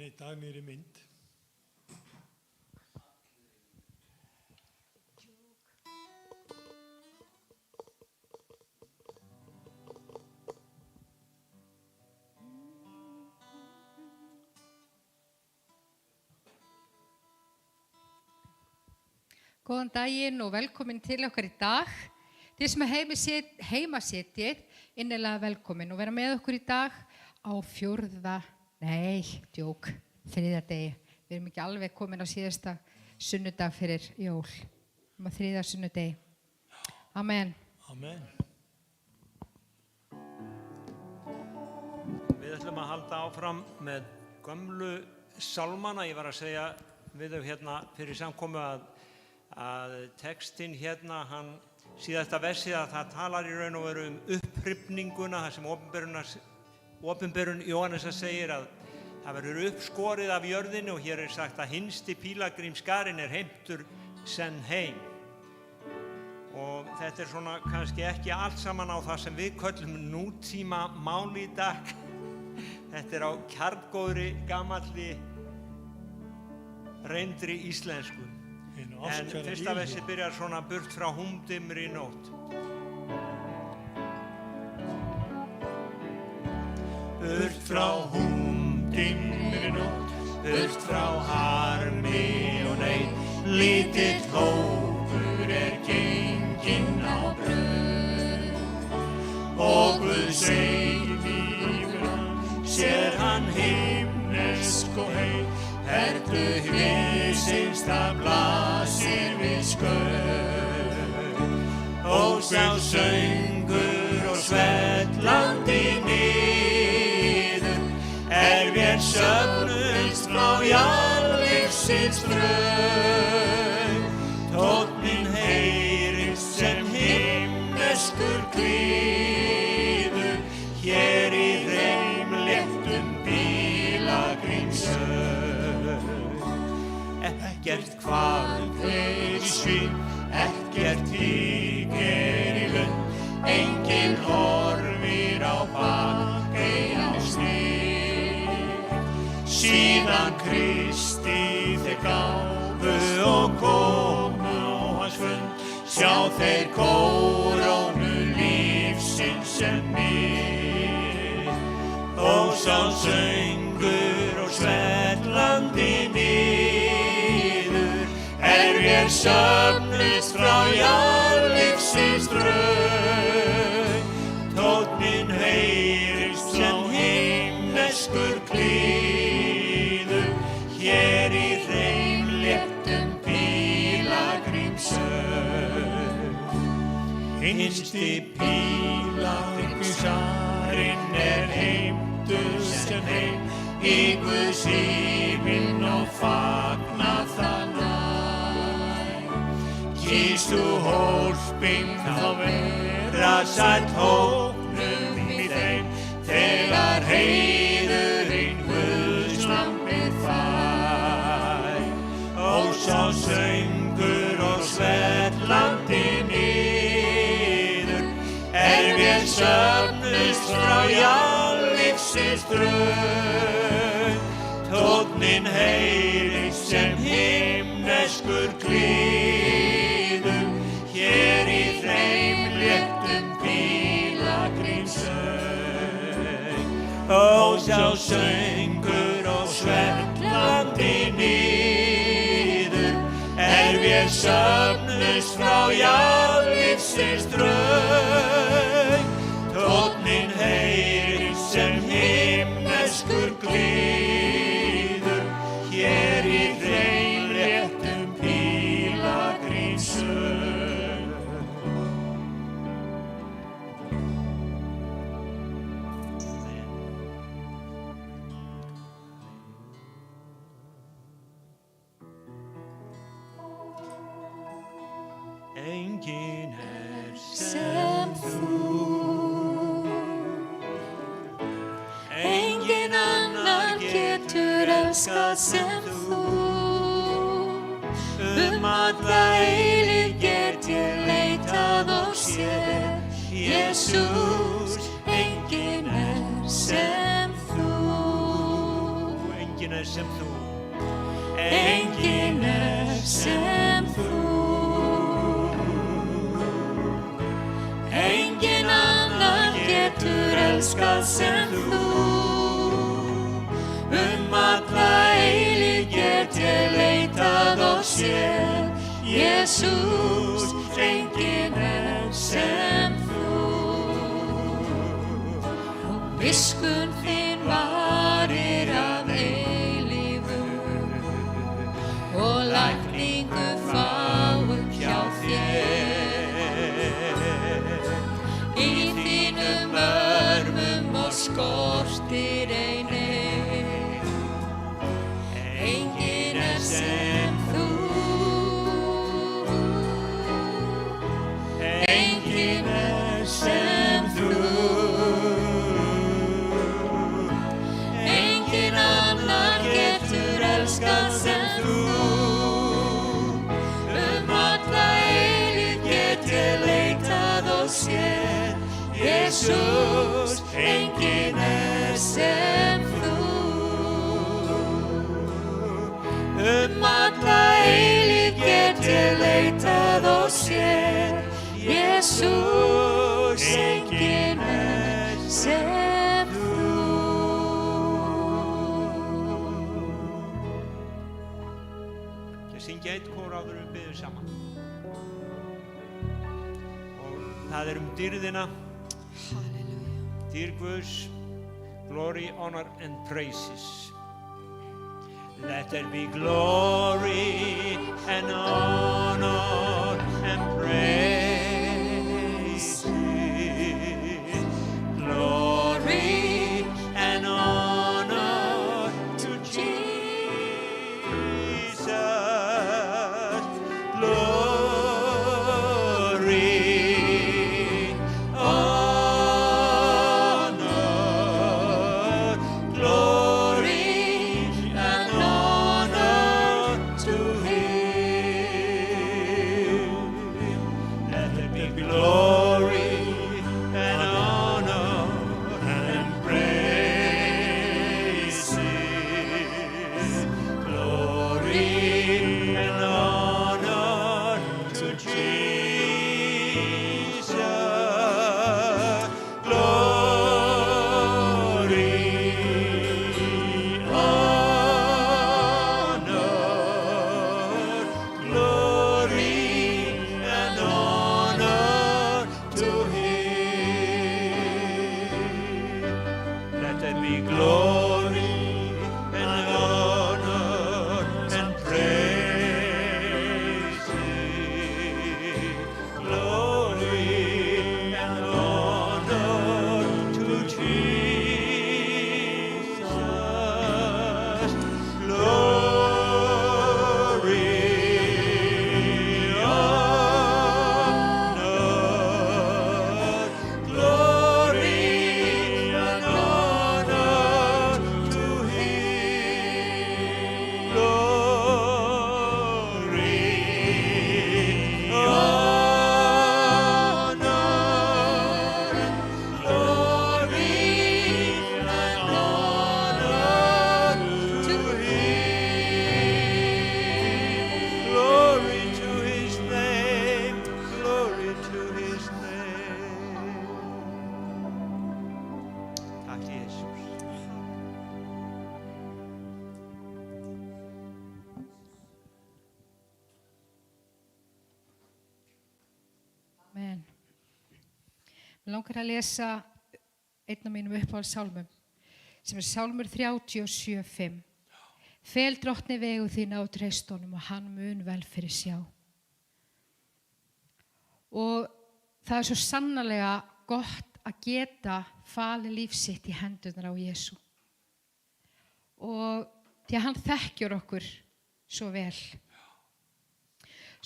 í dagnýrri mynd. Góðan daginn og velkomin til okkar í dag. Þið sem heimasitjið, innilega velkomin og vera með okkur í dag á þriðjardegi. Við erum ekki alveg komin á síðasta sunnudag fyrir jól. Á þriðja sunnudegi. Amen. Amen. Við ætlum að halda áfram með gömlu sálmana. Ég var að segja við þau hérna fyrir samkomu að textinn hérna, síðasta versið að það talar í raun og veru upphrifninguna, það sem opinberun Jóhannesar segir að það verður uppskorið af jörðinni og hér er sagt að hinsti pílagrímskarinn heimtur senn heim. Og þetta er svona kannski ekki allt saman á það sem við köllum nútíma mál í dag. Þetta er á kjarngóðri, gamalli, reyndri íslensku. En fyrsta versi byrjar svona burt frá húmdimri nótt. Burt frá húmdimri nótt, burt frá harmi og neyð, lítill hópur genginn á braut. Og Guð seig yfir hann, sér hann himnesk og heit, hertu himinsins það blasir við skaut. Og sá söngur og svellandi niður, vér söfnumst frá jarðlífsins straum. Tónninn heyrist sem himneskur kvíður, hér í reimléttum pílagrímsöld. Ekkert hvarf í svip, ekkert hik í lund, enginn horfir á bak, á stíg. Síðan Kristi þeir gáfu og komu á hans fund, sjá þeir kórónu lífsins sem mið. Og sá söngur og svellandi niður, vér söfnumst frá jarðlífsins straum. Tónninn heyrist sem himneskur kvíður, hér í reimléttum pílagrímsöld. Hinsti pílagrímskarinn heimtur sem heim, í Guðs himinn og fagna það næ. Kýstu hólpinn þá vera sæll hópnum í þeim, þegar heiðurinn Guðs lampið fær. Og sá söngur og svellandi niður, vér söfnumst frá jarðlífsins straum. Tónninn heyrist sem himneskur kvíður, hér í reimléttum pílagrímsöld. Og sá söngur og svellandi niður, vér söfnumst frá jarðlífsins straum. Tónninn heyrist sem himneskur kvíður, hér í reimléttum pílagrímsöld. Enginn sem þú, enginn annar getur elskað sem þú. Alla eilífð get ég leitað og séð, Jesús, enginn sem þú. enginn sem þú. Enginn sem þú. Enginn annar getur elskað sem þú. Alla eilífð get ég leitað og séð. Jesús, enginn sem þú. Og miskunn þín varir að eilífu og lækningu fáum hjá þér. Í þínum örmum og skortir einir. Enginn sem þú. Enginn sem þú. Enginn annar getur elskað sem þú. Alla eilífð get ég leitað og séð. Jesús, enginn sem þú. Alla eilífð get ég leitað og séð. Jesús, enginn sem þú. Ég syngja eitt kór áður við biðum saman. Og það dýrðina. Dýr Guðs, glory, honor and praises. Let there be glory and honor and praise. Glory and honor to Jesus. Glory, honor, glory and honor to Him. Let there be glory and honor and praises. Glory and honor to Jesus. Glory, honor, glory and honor to Him. Let there be glory and honor and praise. Glory and honor to Jesus. Glory, honor, glory and honor to Him. Glory, honor, glory and honor to Him. Glory to His name, glory to His name. Takk Jesus. Amen. Mér langar að lesa einn af mínum uppáhaldssálmum sem sálmur 37:5. Fel drottni vegu þína á treystunum og hann mun vel fyrir sjá. Og það svo sannarlega gott að geta falið líf sitt í hendurnar á Jesú. Og því að hann þekkjur okkur svo vel.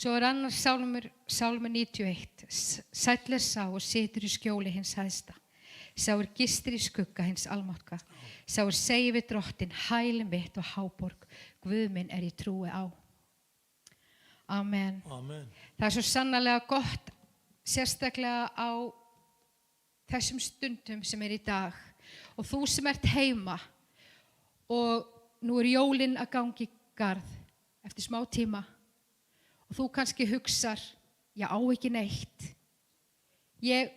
Svo annar sálmur 91. Sæll sá og situr í skjóli hins hæsta. Sá gistir í skugga hins almáttuga. Sá segir við drottin, hæli mitt og háborg. Guð minn ég trúi á. Amen. Amen. Það svo sannarlega gott, sérstaklega á þessum stundum sem í dag. Og þú sem ert heima og nú jólin að gangi í garð eftir smá tíma og þú kannski hugsar, ég á ekki neitt. Ég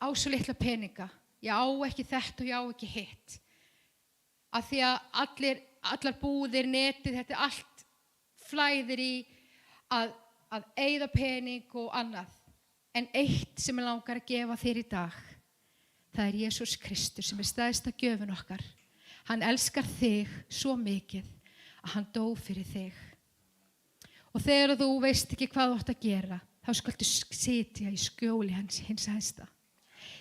á svo litla peninga, ég á ekki þetta og ég á ekki hitt. Af því að allar búðir, netið, þetta allt flæðir í að eyða pening og annað. En eitt sem ég langar að gefa þér í dag, það er Jesús Kristur sem stærsta gjöfin okkar. Hann elskar þig svo mikið að hann dó fyrir þig. Og þegar þú veist ekki hvað þú átt að gera, þá skaltu sitja í skjóli hins hæsta.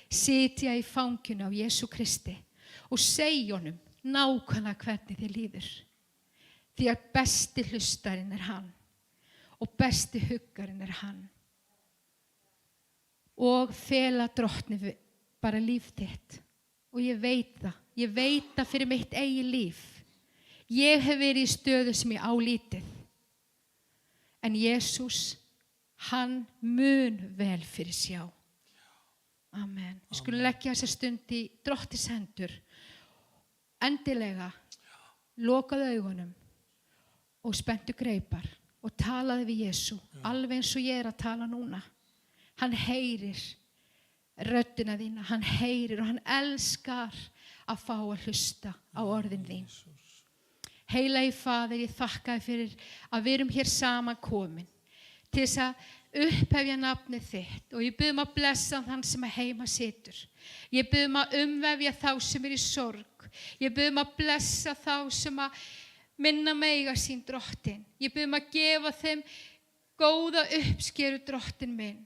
Sitja í fanginu á Jesú Kristi og segja honum nákvæmlega hvernig þér líður. Því að besti hlustarinn er hann og besti huggarinn er hann. Og fela Drottni bara líf þitt. Og ég veit það fyrir mitt eigið líf. Ég hef verið í stöðu sem ég á lítið. En Jesús, hann mun vel fyrir sjá. Amen. Við skulum leggja þessa stund í Drottins hendur. Endilega, lokaðu augunum og spenntu greipar og talaðu við Jesú, alveg eins og ég er að tala núna. Hann heyrir röddina þína, hann heyrir og hann elskar að fá að hlusta á orðin þín. Heilagi Faðir, ég þakka þér fyrir að við erum hér saman komin til þess að upphefja nafnið þitt og ég bið að blessa þann sem að heima situr. Ég bið að umvefja þá sem er í sorg. Ég bið að blessa þá sem að minna mega sín Drottin. Ég bið að gefa þeim góða uppskeru Drottin minn.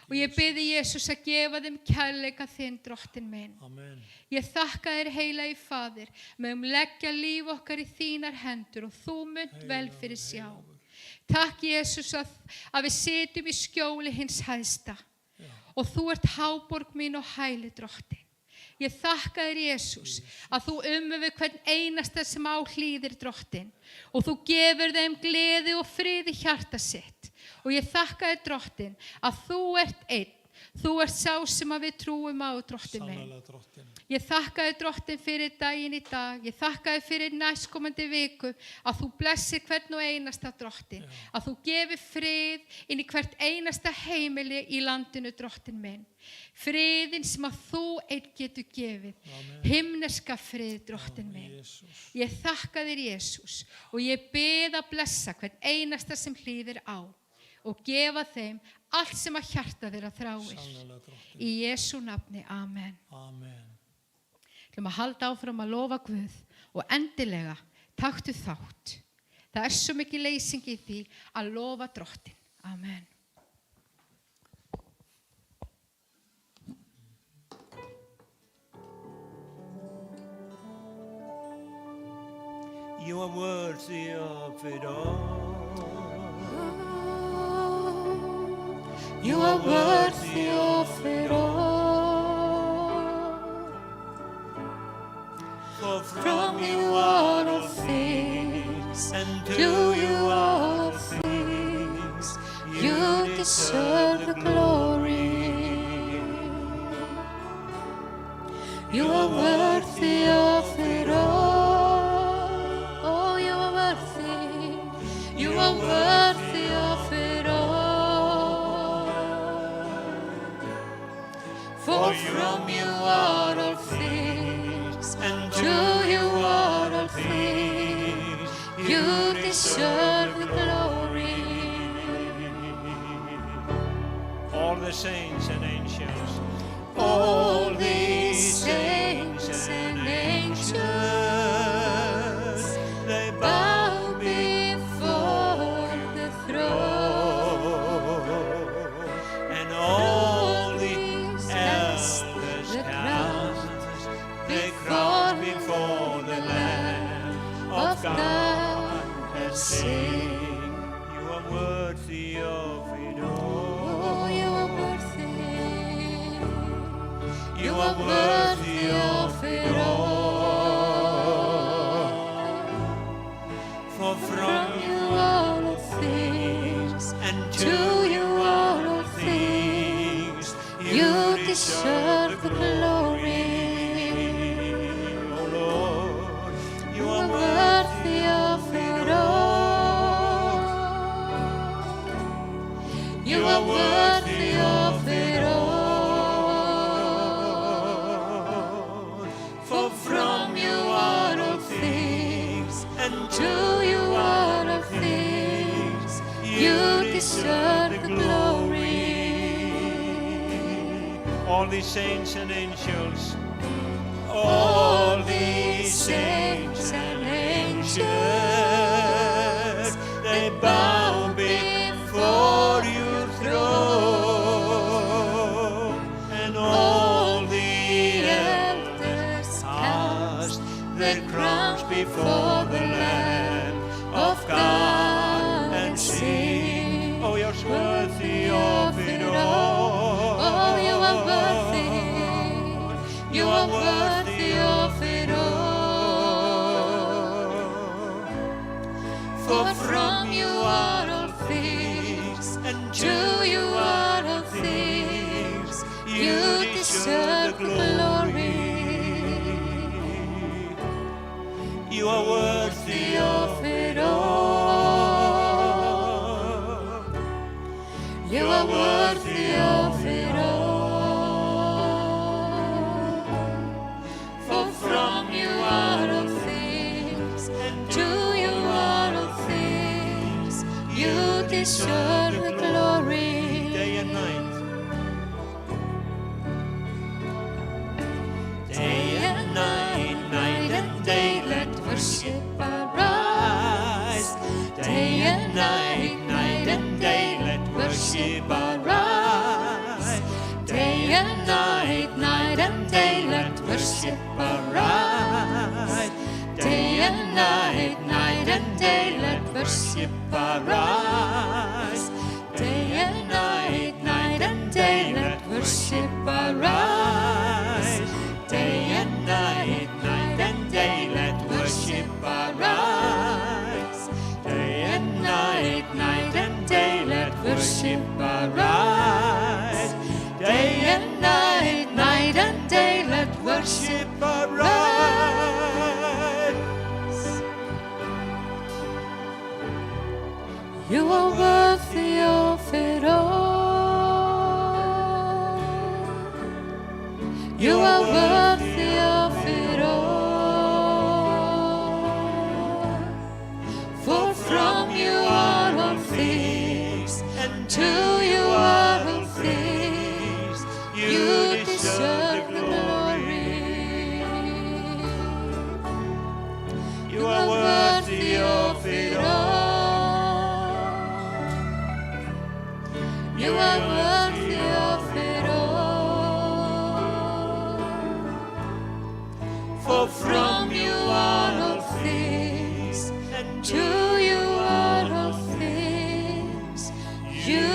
Og ég bið Jesús að gefa þeim kærleika þinn Drottin minn. Amen. Ég þakka þér heilagi Faðir, með leggja líf okkar í þínar hendur og þú munt vel fyrir sjá. Takk Jesús að við sitjum í skjóli hins hæsta og þú ert háborg mín og hæli Drottin. Ég þakka þér Jesús að þú umvefur hvern einasta sem á hlýðir Drottin og þú gefur þeim gleði og frið í hjarta sitt. Og ég þakka þér Drottin að þú ert einn. Þú ert sá sem að við trúum á Drottin minn. Ég þakka þér Drottin fyrir daginn í dag. Ég þakka þér fyrir næstkomandi viku að þú blessir hvern og einasta Drottin. Að þú gefir frið inn í hvert einasta heimili í landinu Drottin minn. Friðin sem að þú einn getur gefið. Himneska frið Drottin minn. Ég þakka þér Jesús og ég bið að blessa hvern einasta sem hlýðir á. Og gefa þeim allt sem að hjarta þeirra þráir. Í Jesú nafni, amen. Amen. Við ætlum að halda áfram að lofa Guð og endilega taktu þátt. Það er svo mikið leysing í því að lofa Drottin. Amen. You are worthy of it all. You are worthy of it all. For From you are all things, and to you are all things. You deserve the glory. You are worthy of it all. Oh, you are worthy. You are worthy of it all. For from you are all things, and to you are all things. You deserve the glory. all the saints and angels, All these saints and angels, they bow before the throne. and all the These elders the cast their before crowns before the Lamb of God and sing, you are worthy of it all. Oh, you are worthy. You are worthy of it all. For from You are all things, and to you are all things. You deserve the glory. O Lord, you You are are worthy all these saints and angels, all these saints and angels, they bow before your throne, and all the elders cast their crowns before the Lamb of God and sing, oh, you're worthy of it all. oh, you are worthy, you are worthy of it all. For from you are all things, and to you are all things, you deserve glory. You are worthy of it all. You are worthy of it all. For from you are all things, and to you are all things, you deserve the glory. day and night. Day and night, night and day, let worship arise. Day and night, night and day, let worship arise. Day and night, night and day, let worship arise. Day and night, night and day, let worship arise. Day and night, night and day, let worship arise. Day and night, night and day, let worship arise. Day and night, night and day, let worship arise. Day and night, night and day, let worship arise. You are worthy of it all. You are worthy of it all. For from you are all things, and to you are all things, you deserve the glory. You are worthy of it all. You are worthy of it all. For from you are all things, and to you are all things, you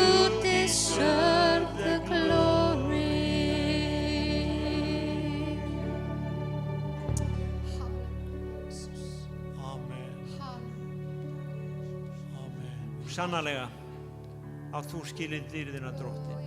deserve the glory. Amen. Amen. Sannarlega að þú skilin dýrðina dróttin.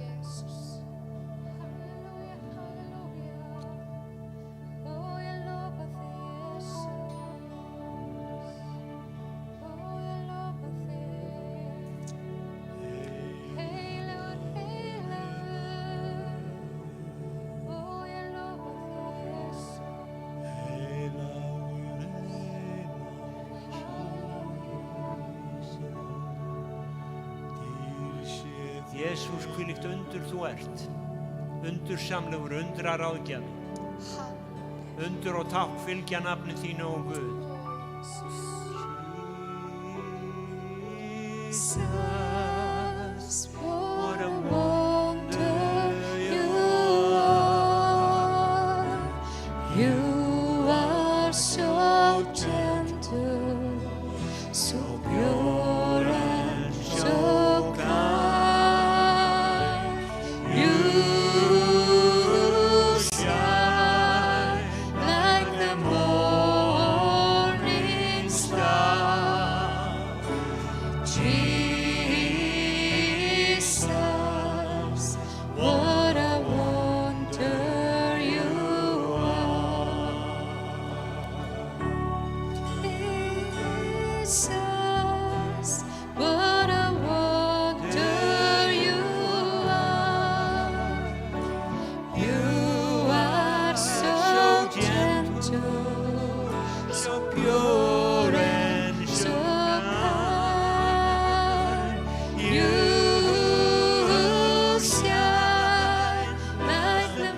Jesús, hvílíkt undur þú ert, undursamlegur, undraráðgjafi, undur og tákn fylgja nafni þínu og Guð. Jesus, what a wonder you are. You are so gentle, so pure and so kind. You shine like the morning star. Jesus, what a wonder you are. Jesus, what a wonder you are. You are so gentle, so pure and so kind. You shine like the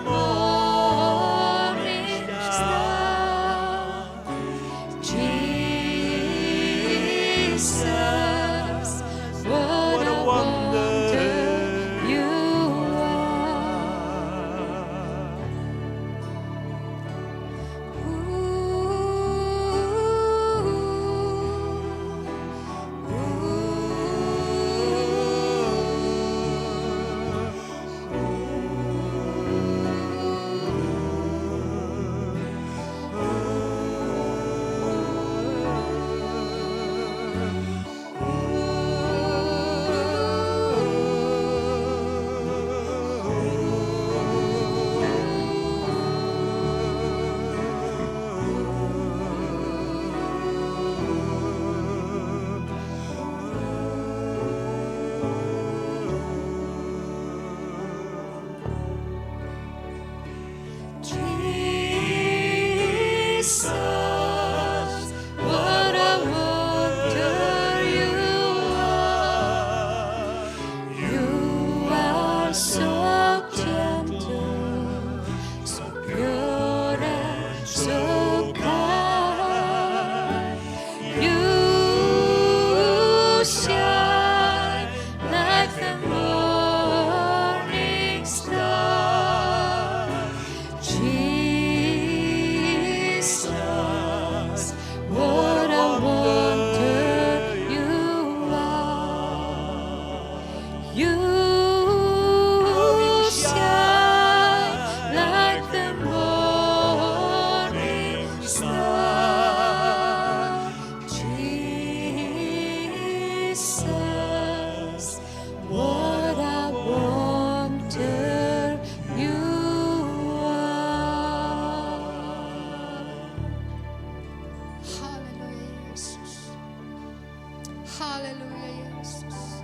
Halleluja, Jesus.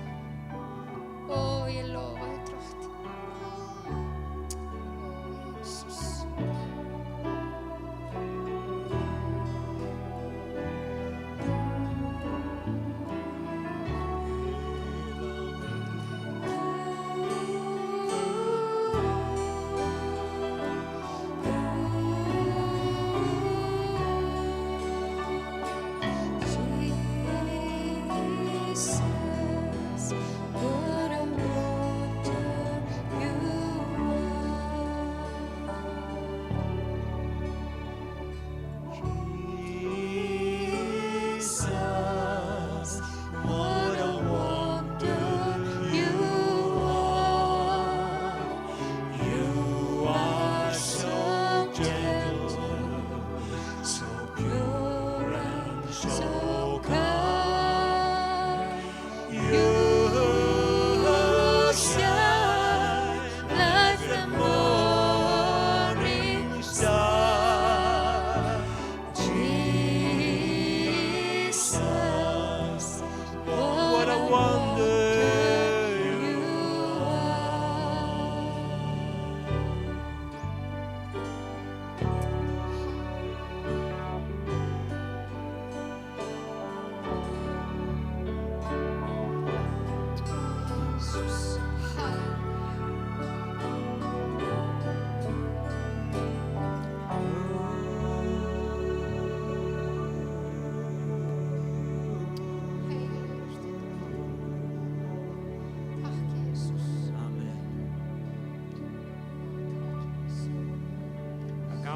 Ó, ég lofa þér, Drottinn. Ó, Jesus. Jesus, what a wonder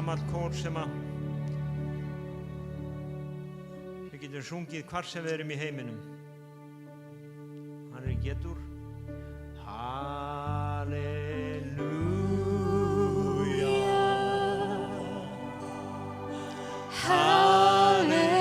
gamall kór sem að við getum sungið hvar sem við erum í heiminum. Hann er getur. Halleluja. Halleluja.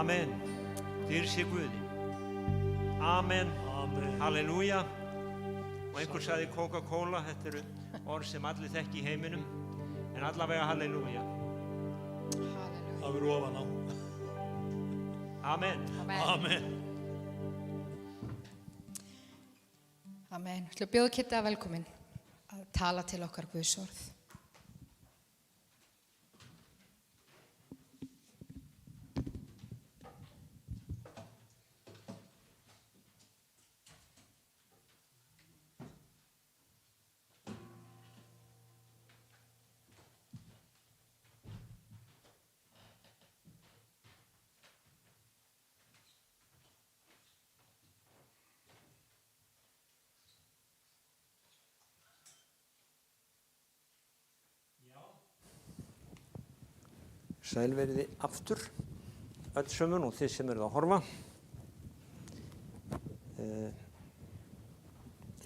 Amen. Dýr sé Guði. Amen. Amen. Halleluja. Og einhver sagði Coca-Cola, þetta eru orð sem allir þekki í heiminum, en allavega halleluja. Það verður ofan á. Amen. Amen. Amen. Ég ætla að bjóða Kitta velkomin að tala til okkar Guðs orð. Sælveriði aftur, öll sömun og þið sem eruð að horfa.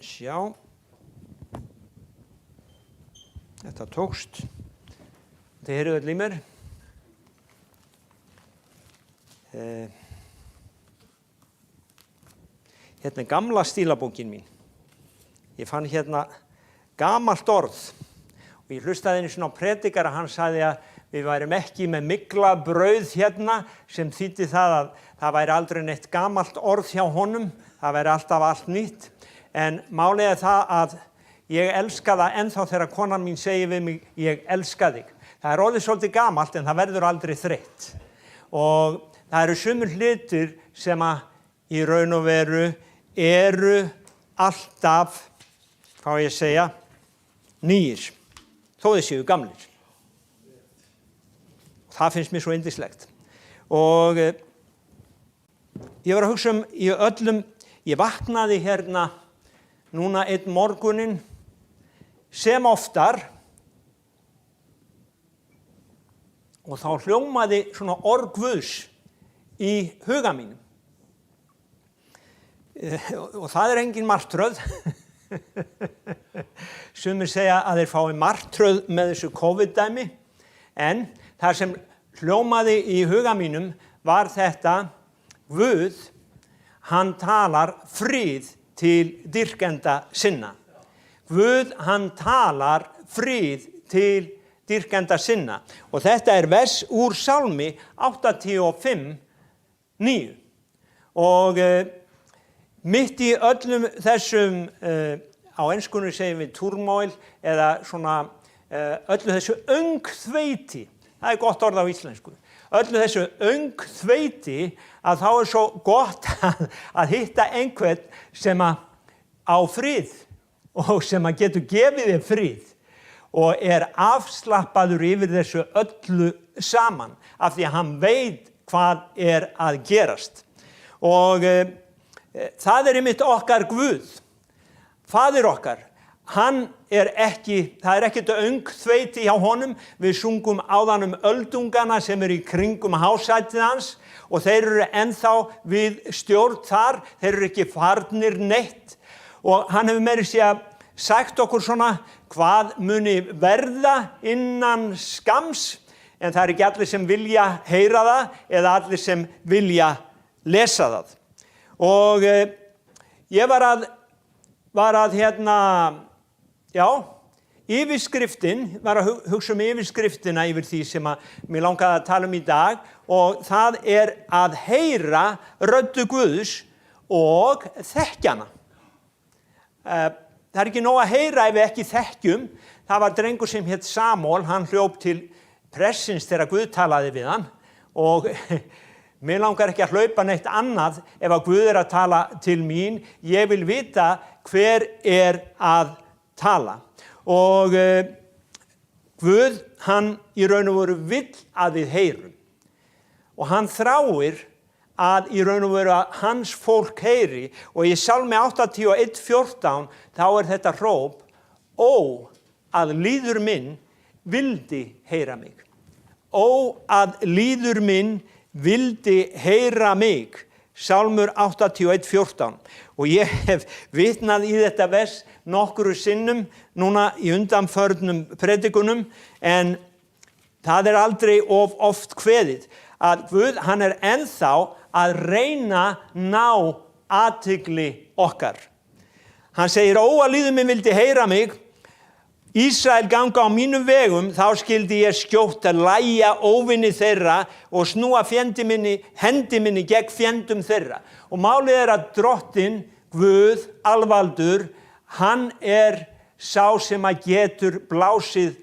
Sjá, þetta tókst, þið heyrðu öll í mér. Hérna er gamla stílabókin mín. Ég fann hérna gamalt orð og ég hlustaði einu svona á predikara, hann sagði að við værum ekki með mikla brauð hérna sem þýddi það að það væri aldrei neitt gamalt orð hjá honum, það væri alltaf allt nýtt. En málið er það að ég elska það ennþá þegar konan mín segir við mig, ég elska þig. Það er orðið svolítið gamalt en það verður aldrei þreytt. Og það eru sumir hlutir sem að í raun og veru eru alltaf, hvað ég segja, nýir, þó þeir séu gamlir. Það finnst mér svo yndislegt. Og ég var að hugsa í öllum, ég vaknaði hérna núna einn morguninn sem oftar og þá hljómaði svona orð Guðs í huga mínum. Og það er engin martröð. Sumir segja að þeir fái martröð með þessu COVID-dæmi, en það sem hljómaði í huga mínum var þetta: Guð, hann talar frið til dýrkenda sinna. Guð, hann talar frið til dýrkenda sinna. Og þetta er vers úr Sálmi 85:9. Og mitt í öllum þessum, á enskunni segjum við turmoil, eða svona öllu þessu öngþveiti, það er gott orð á íslensku, öllu þessu öngþveiti, að þá er svo gott að hitta einhvern sem að á frið og sem að getur gefið þér frið og er afslappaður yfir þessu öllu saman af því að hann veit hvað er að gerast. Og það er einmitt okkar Guð, Faðir okkar. Hann er ekki, það er ekkert öngþveiti hjá honum. Við sungum áðan öldungana sem eru í kringum hásætið hans og þeir eru ennþá við stjórn þar, þeir eru ekki farnir neitt. Og hann hefur meira segja sagt okkur svona hvað muni verða innan skams, en það er ekki allir sem vilja heyra það eða allir sem vilja lesa það. Og ég var að yfirskriftin, var að hugsa yfirskriftina yfir því sem að mér langaði að tala í dag, og það er að heyra röddu Guðs og þekkjana. Það er ekki nóg að heyra ef við ekki þekkjum. Það var drengur sem hét Samúel, hann hljóp til pressins þegar Guð talaði við hann, og mér langar ekki að hlaupa neitt annað ef að Guð er að tala til mín. Ég vil vita hver er að tala. Og Guð, hann í raun og veru vill að við heyrum. Og hann þráir að í raun og veru að hans fólk heyri. Og í Sálmi 81:14 þá er þetta hróp: Ó, að lýður minn vildi heyra mig. Ó, að lýður minn vildi heyra mig. Sálmur 81:14. Og ég hef vitnað í þetta vers nokkru sinnum núna í undanförnum predikunum, en það er aldrei of oft kveðið að Guð, hann er ennþá að reyna ná athygli okkar. Hann segir: Ó, að lýður minn vildi heyra mig. Ísrael ganga á mínum vegum, þá skildi ég skjótt að lægja óvinni þeirra og snúa hendi minni gegn fjendum þeirra. Og málið er að Drottinn, Guð, alvaldur, hann er sá sem að getur blásið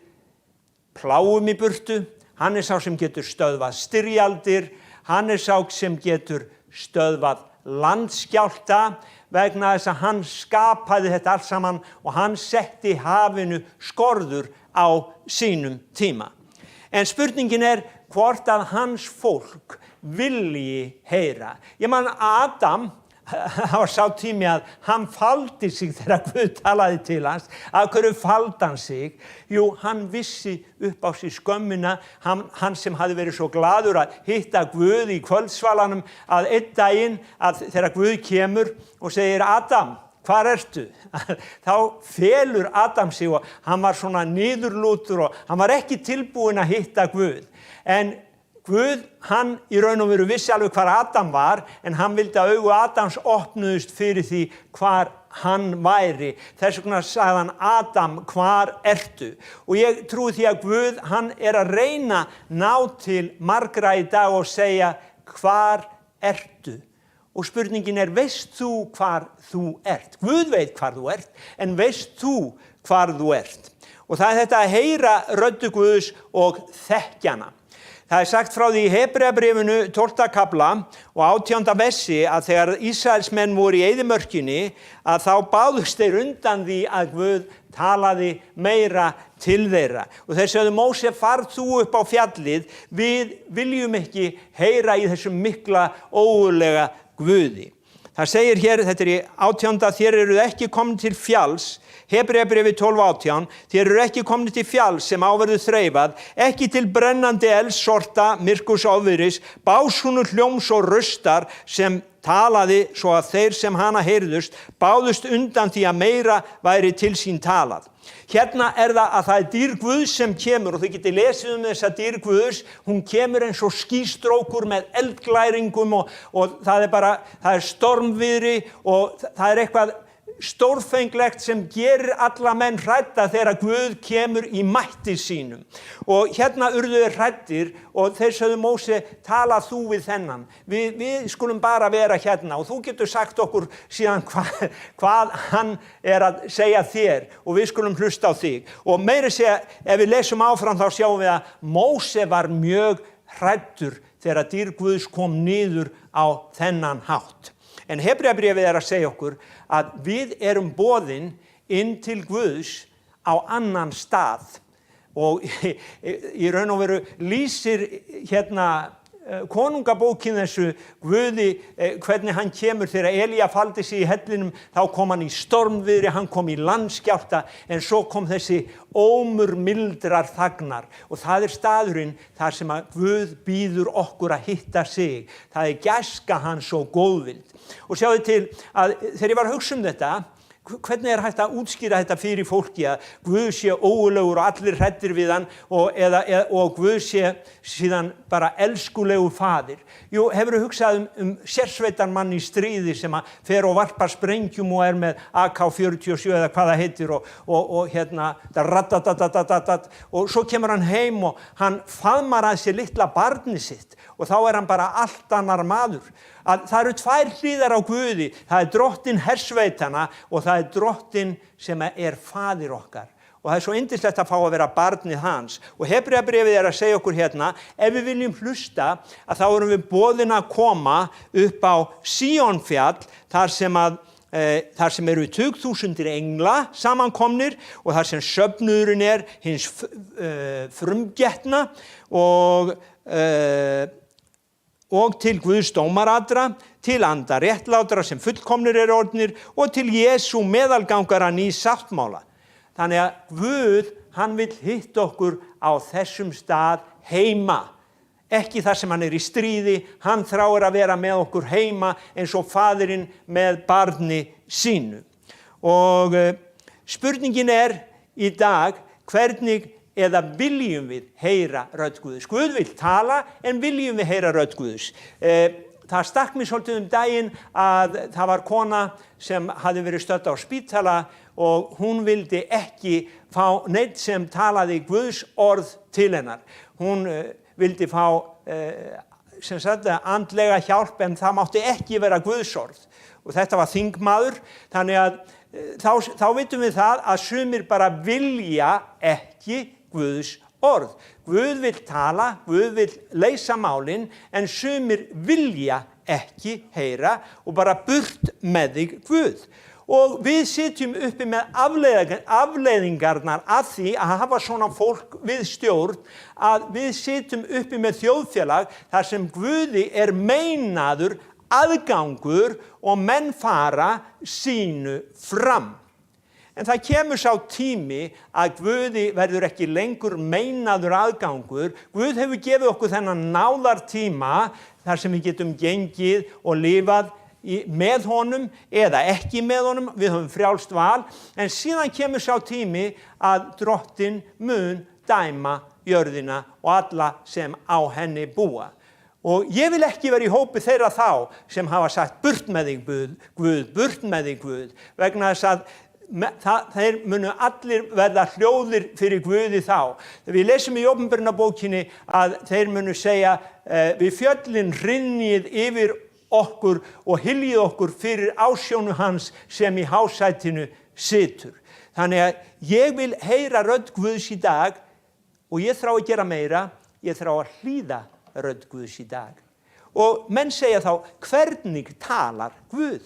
pláum í burtu, hann er sá sem getur stöðvað styrjaldir, hann er sá sem getur stöðvað landskjálfta, vegna þess að hann skapaði þetta allt saman og hann setti hafinu skorður á sínum tíma. En spurningin er hvort að hans fólk vilji heyra. Ég man Adam, það var sá tími að hann faldi sig þegar Guð talaði til hans. Af hverju faldi hann sig? Jú, hann vissi upp á sig skömmina, hann sem hafði verið svo gladur að hitta Guð í kvöldsvalanum, að einn daginn að þegar Guð kemur og segir Adam, hvar ertu? Þá felur Adam sig og hann var svona niðurlútur og hann var ekki tilbúinn að hitta Guð. En Guð, hann í raun og veru vissi alveg hvar Adam var, en hann vildi að augu Adams opnuðust fyrir því hvar hann væri. Þess vegna sagði hann, Adam, hvar ertu? Og ég trúi því að Guð, hann að reyna ná til margra í dag og segja, hvar ertu? Og spurningin veist þú hvar þú ert? Guð veit hvar þú ert, en veist þú hvar þú ert? Og það þetta að heyra röddu Guðs og þekkjana. Það sagt frá því í Hebreabréfinu 12. kafla og 18. versi að þegar Ísraelsmenn voru í eyðimörkinni að þá báðust þeir undan því að Guð talaði meira til þeirra. Og þeir sögðu, Móse, far þú upp á fjallið, við viljum ekki heyra í þessum mikla ógurlega Guði. Það segir hér, þetta í 18. þér eruð ekki komin til fjalls, Hebreabréfi 12:18, þér eru ekki komin til fjalls sem áverður þreifað, ekki til brennandi eldsorta, myrkurs ofviðris, básúnur hljóms og rustar sem talaði svo að þeir sem hana heyrðust, báðust undan því að meira væri til sín talað. Hérna það að það dýr Guðs sem kemur og þið getið lesið þessa dýr Guðs, hún kemur eins og skýstrókur með eldglæringum og það stormviðri og það eitthvað stórfenglegt sem gerir alla menn hrædda þegar Guð kemur í mætti sínum. Og hérna urðu þeir hræddir og þeir sögðu Móse, tala þú við þennan. Við skulum bara vera hérna og þú getur sagt okkur síðan hvað hann að segja þér og við skulum hlusta á þig. Og meira segja, ef við lesum áfram þá sjáum við að Móse var mjög hræddur þegar dýr Guðs kom niður á þennan hátt. En Hebreabréfið að segja okkur að við erum boðin inn til Guðs á annan stað. Og í raun og veru lýsir hérna konungabókin þessu Guði, hvernig hann kemur þegar Elía faldi sig í hellinum, þá kom hann í stormviðri, hann kom í landskjálfta, en svo kom þessi ómur mildrar þagnar. Og það staðurinn þar sem að Guð býður okkur að hitta sig. Það gæska hans og góðvild. Og sjáðu til að þegar ég var að hugsa þetta, hvernig hægt að útskýra þetta fyrir fólki að Guð sé ógurlegur og allir hræddir við hann og Guð sé síðan bara elskulegu faðir. Jú, hefurðu hugsað sérsveitan mann í stríði sem að fer og varpar sprengjum og með AK-47 eða hvað það heitir og hérna og svo kemur hann heim og hann faðmar að sér litla barni sitt og þá hann bara allt annar maður. Að það eru tvær hliðar á Guði, það drottinn hersveitana og það drottinn sem faðir okkar. Og það svo yndislegt að fá að vera barnið hans. Og Hebreabréfið að segja okkur hérna, ef við viljum hlusta, að þá erum við boðin að koma upp á Síónfjall, þar sem eru 20.000 engla samankomnir og þar sem söfnuðurinn hins frumgetna og til Guðs dómaradra, til anda réttlátra sem fullkomnir orðnir og til Jesú meðalgangara nýs sáttmála. Þannig að Guð, hann vill hitta okkur á þessum stað heima. Ekki þar sem hann í stríði, hann þráir að vera með okkur heima eins og faðirinn með barni sínu. Og spurningin í dag, hvernig eða viljum við heyra rödd Guðs? Guð vill tala, en viljum við heyra rödd Guðs? Það stakk mér svolítið daginn að það var kona sem hafði verið stödd á spítala og hún vildi ekki fá neitt sem talaði Guðs orð til hennar. Hún vildi fá andlega hjálp, en það mátti ekki vera Guðs orð. Og þetta var þingmaður, þannig að þá vitum við það að sumir bara vilja ekki Guðs orð. Guð vill tala, Guð vill leysa málin, en sumir vilja ekki heyra og bara burt með þig Guð. Og við sitjum uppi með afleiðingarnar af því að hafa svona fólk við stjórn, að við sitjum uppi með þjóðfélag þar sem Guði meinaður aðgangur og menn fara sínu fram. En það kemur sá tími að Guði verður ekki lengur meinaður aðgangur. Guð hefur gefið okkur þennan náðartíma þar sem við getum gengið og lifað með honum eða ekki með honum. Við höfum frjálst val. En síðan kemur sá tími að Drottinn mun dæma jörðina og alla sem á henni búa. Og ég vil ekki vera í hópi þeirra þá sem hafa sagt burt með þig Guð, burt með þig Guð, vegna þess að þeir munu allir verða hljóðir fyrir Guði þá. Við lesum í Opinberunarbókinni að þeir munu segja við fjöllin hrynnið yfir okkur og hyljið okkur fyrir ásjónu hans sem í hásætinu situr. Þannig að ég vil heyra rödd Guðs í dag og ég þrá að gera meira, ég þrá að hlýða rödd Guðs í dag. Og menn segja þá, hvernig talar Guð?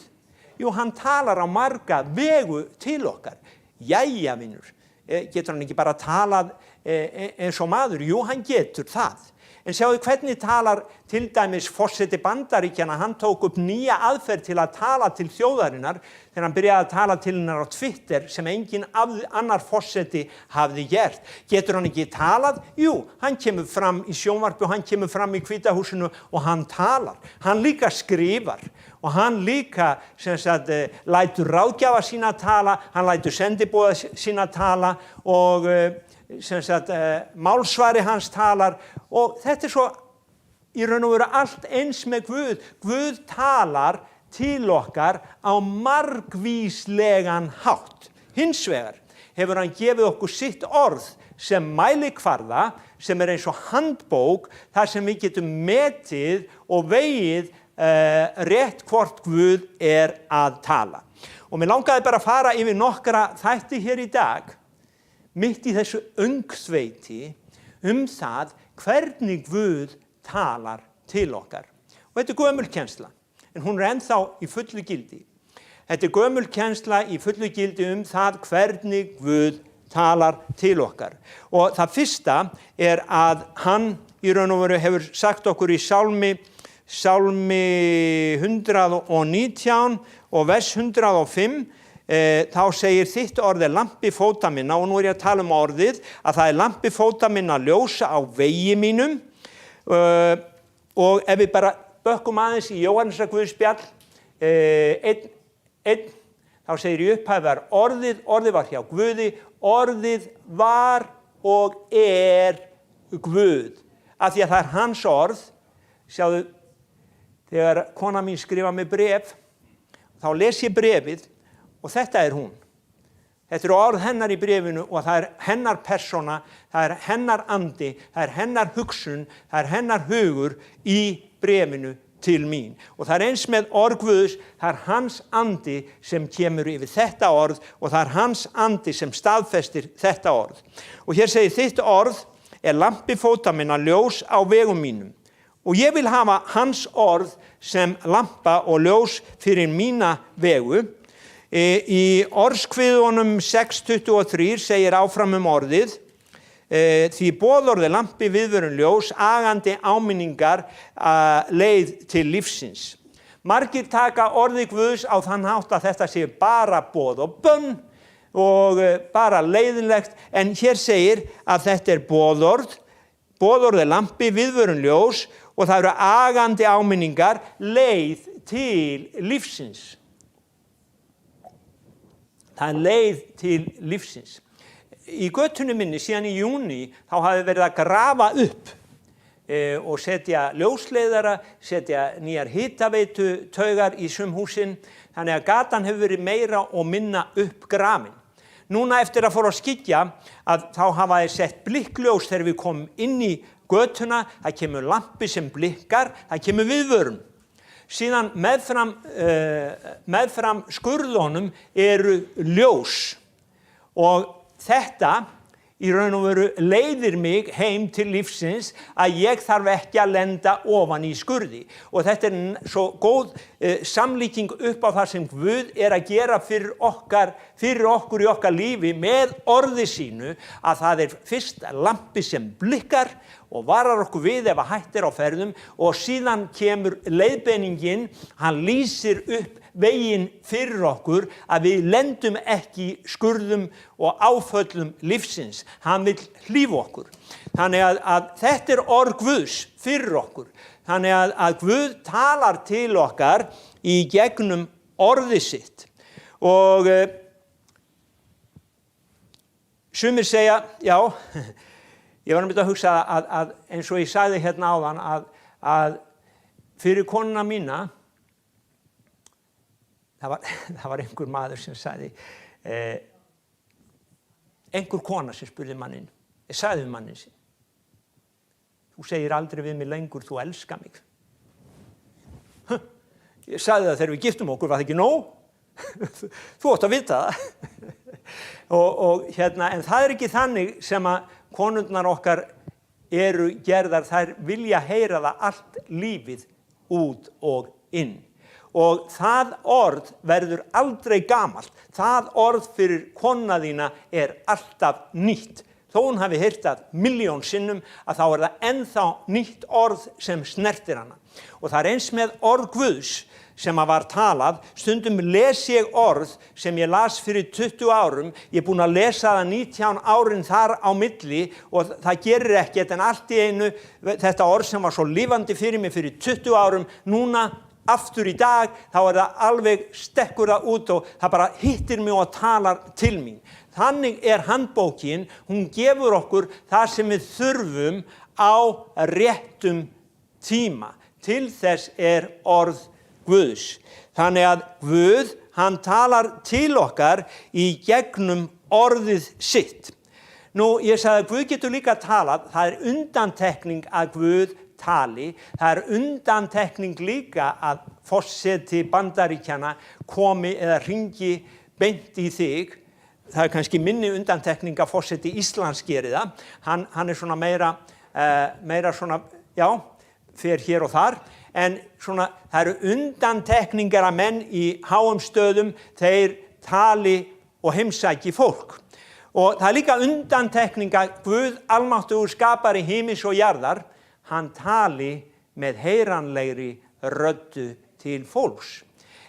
Jú, hann talar á marga vegu til okkar. Jæja, vinur, getur hann ekki bara talað eins og maður? Jú, hann getur það. En sjáðu hvernig talar til dæmis forseti Bandaríkjanna, hann tók upp nýja aðferð til að tala til þjóðarinnar þegar hann byrjaði að tala til hennar á Twitter sem engin annar forseti hafði gert. Getur hann ekki talað? Jú, hann kemur fram í sjónvarpi og hann kemur fram í Hvíta húsinu og hann talar. Hann líka skrifar og hann líka lætur ráðgjafa sína tala, hann lætur sendiboða sína tala og málsvari hans talar og þetta svo í raun og veru allt eins með Guð. Guð talar til okkar á margvíslegan hátt. Hins vegar hefur hann gefið okkur sitt orð sem mælikvarða, sem eins og handbók, þar sem við getum metið og vegið rétt hvort Guð að tala. Og mér langaði bara að fara yfir nokkra þætti hér í dag, mitt í þessu öngþveiti það hvernig Guð talar til okkar. Og þetta gömul kennsla, en hún ennþá í fullu gildi. Þetta gömul kennsla í fullu gildi það hvernig Guð talar til okkar. Og það fyrsta að hann í raun og veru hefur sagt okkur í Sálmi 119 og vers 105, þá segir þitt orð lampi fóta minna, og nú ég að tala orðið, að það lampi fóta minna ljósa á vegi mínum, og ef við bara bökkum aðeins í Jóhannesar Guðspjall, þá segir í upphæð var orðið var hjá Guði, orðið var og Guð, af því að það hans orð. Sjáðu, þegar kona mín skrifa mig bréf, þá les ég bréfið, og þetta hún. Þetta orð hennar í bréfinu og það hennar persóna, það hennar andi, það hennar hugsun, það hennar hugur í bréfinu til mín. Og það eins með orð Guðs, það hans andi sem kemur yfir þetta orð og það hans andi sem staðfestir þetta orð. Og hér segir þitt orð lampi fóta minna ljós á vegum mínum. Og ég vil hafa hans orð sem lampa og ljós fyrir mína vegu. Í orðskviðunum 6:23 segir áfram orðið, því boðorði lampi viðvörun ljós, agandi áminningar leið til lífsins. Margir taka orði Guðs á þann hátt að þetta sé bara boð og bönn og bara leiðinlegt, en hér segir að þetta boðorði lampi viðvörun ljós og það eru agandi áminningar leið til lífsins. Það leið til lífsins. Í götunni minni, síðan í júní, þá hafi verið að grafa upp og setja ljósleiðara, setja nýjar hitaveitu taugar í sum húsin, þannig að gatan hefur verið meira og minna uppgrafin. Núna eftir að fóra að skyggja, að þá hafa þeir sett blikkljós þegar við komum inn í götuna, það kemur lampi sem blikkar, það kemur viðvörun. Síðan meðfram skurðunum eru ljós og þetta í raun og veru leiðir mig heim til lífsins að ég þarf ekki að lenda ofan í skurði. Og þetta svo góð samlíking upp á það sem Guð að gera fyrir okkur í okkar lífi með orði sínu, að það fyrst lampi sem blikkar og varar okkur við ef að hætt á ferðum, og síðan kemur leiðbeiningin, hann lýsir upp veginn fyrir okkur að við lendum ekki í skurðum og áföllum lífsins. Hann vill hlífa okkur. Þannig að þetta orð Guðs fyrir okkur. Þannig að Guð talar til okkar í gegnum orði sitt. Og sumir segja, já, ég var að hugsa að eins og ég sagði hérna áðan að fyrir konuna mína, það var einhver maður sem sagði, einhver kona sem spurði manninn, ég sagði við manninn sinn, þú segir aldrei við mig lengur, þú elskar mig. Ég sagði það þegar við giftum okkur, var það ekki nóg? Þú átt að vita það. En það ekki þannig sem að konurnar okkar eru gerðar, þær vilja heyra það allt lífið út og inn. Og það orð verður aldrei gamalt. Það orð fyrir konuna þína alltaf nýtt. Þó hún hafi heyrt það 1.000.000 sinnum, að þá það ennþá nýtt orð sem snertir hana. Og það eins með orð Guðs sem að var talað. Stundum les ég orð sem ég las fyrir 20 árum. Ég búin að lesa það 19 árin þar á milli, og það gerir ekkert, en allt í einu þetta orð sem var svo lifandi fyrir mig fyrir 20 árum, núna aftur í dag, þá það alveg stekkur það út og það bara hittir mig og talar til mín. Þannig handbókin, hún gefur okkur það sem við þurfum á réttum tíma. Til þess orð Guðs. Þannig að Guð, hann talar til okkar í gegnum orðið sitt. Nú, ég sagði að Guð getur líka talað, það undantekning að Guð tali, það undantekning líka að forseti Bandaríkjanna komi eða hringi beint í þig. Það kannski minni undantekning að forseti Íslands gerir það. Hann svona meira svona, já, fer hér og þar. En svona, það undantekningar að menn í háum stöðum, þeir tali og heimsæki fólk. Og það líka undantekning að Guð almáttugur skapari himins og jarðar, hann tali með heyranlegri röddu til fólks.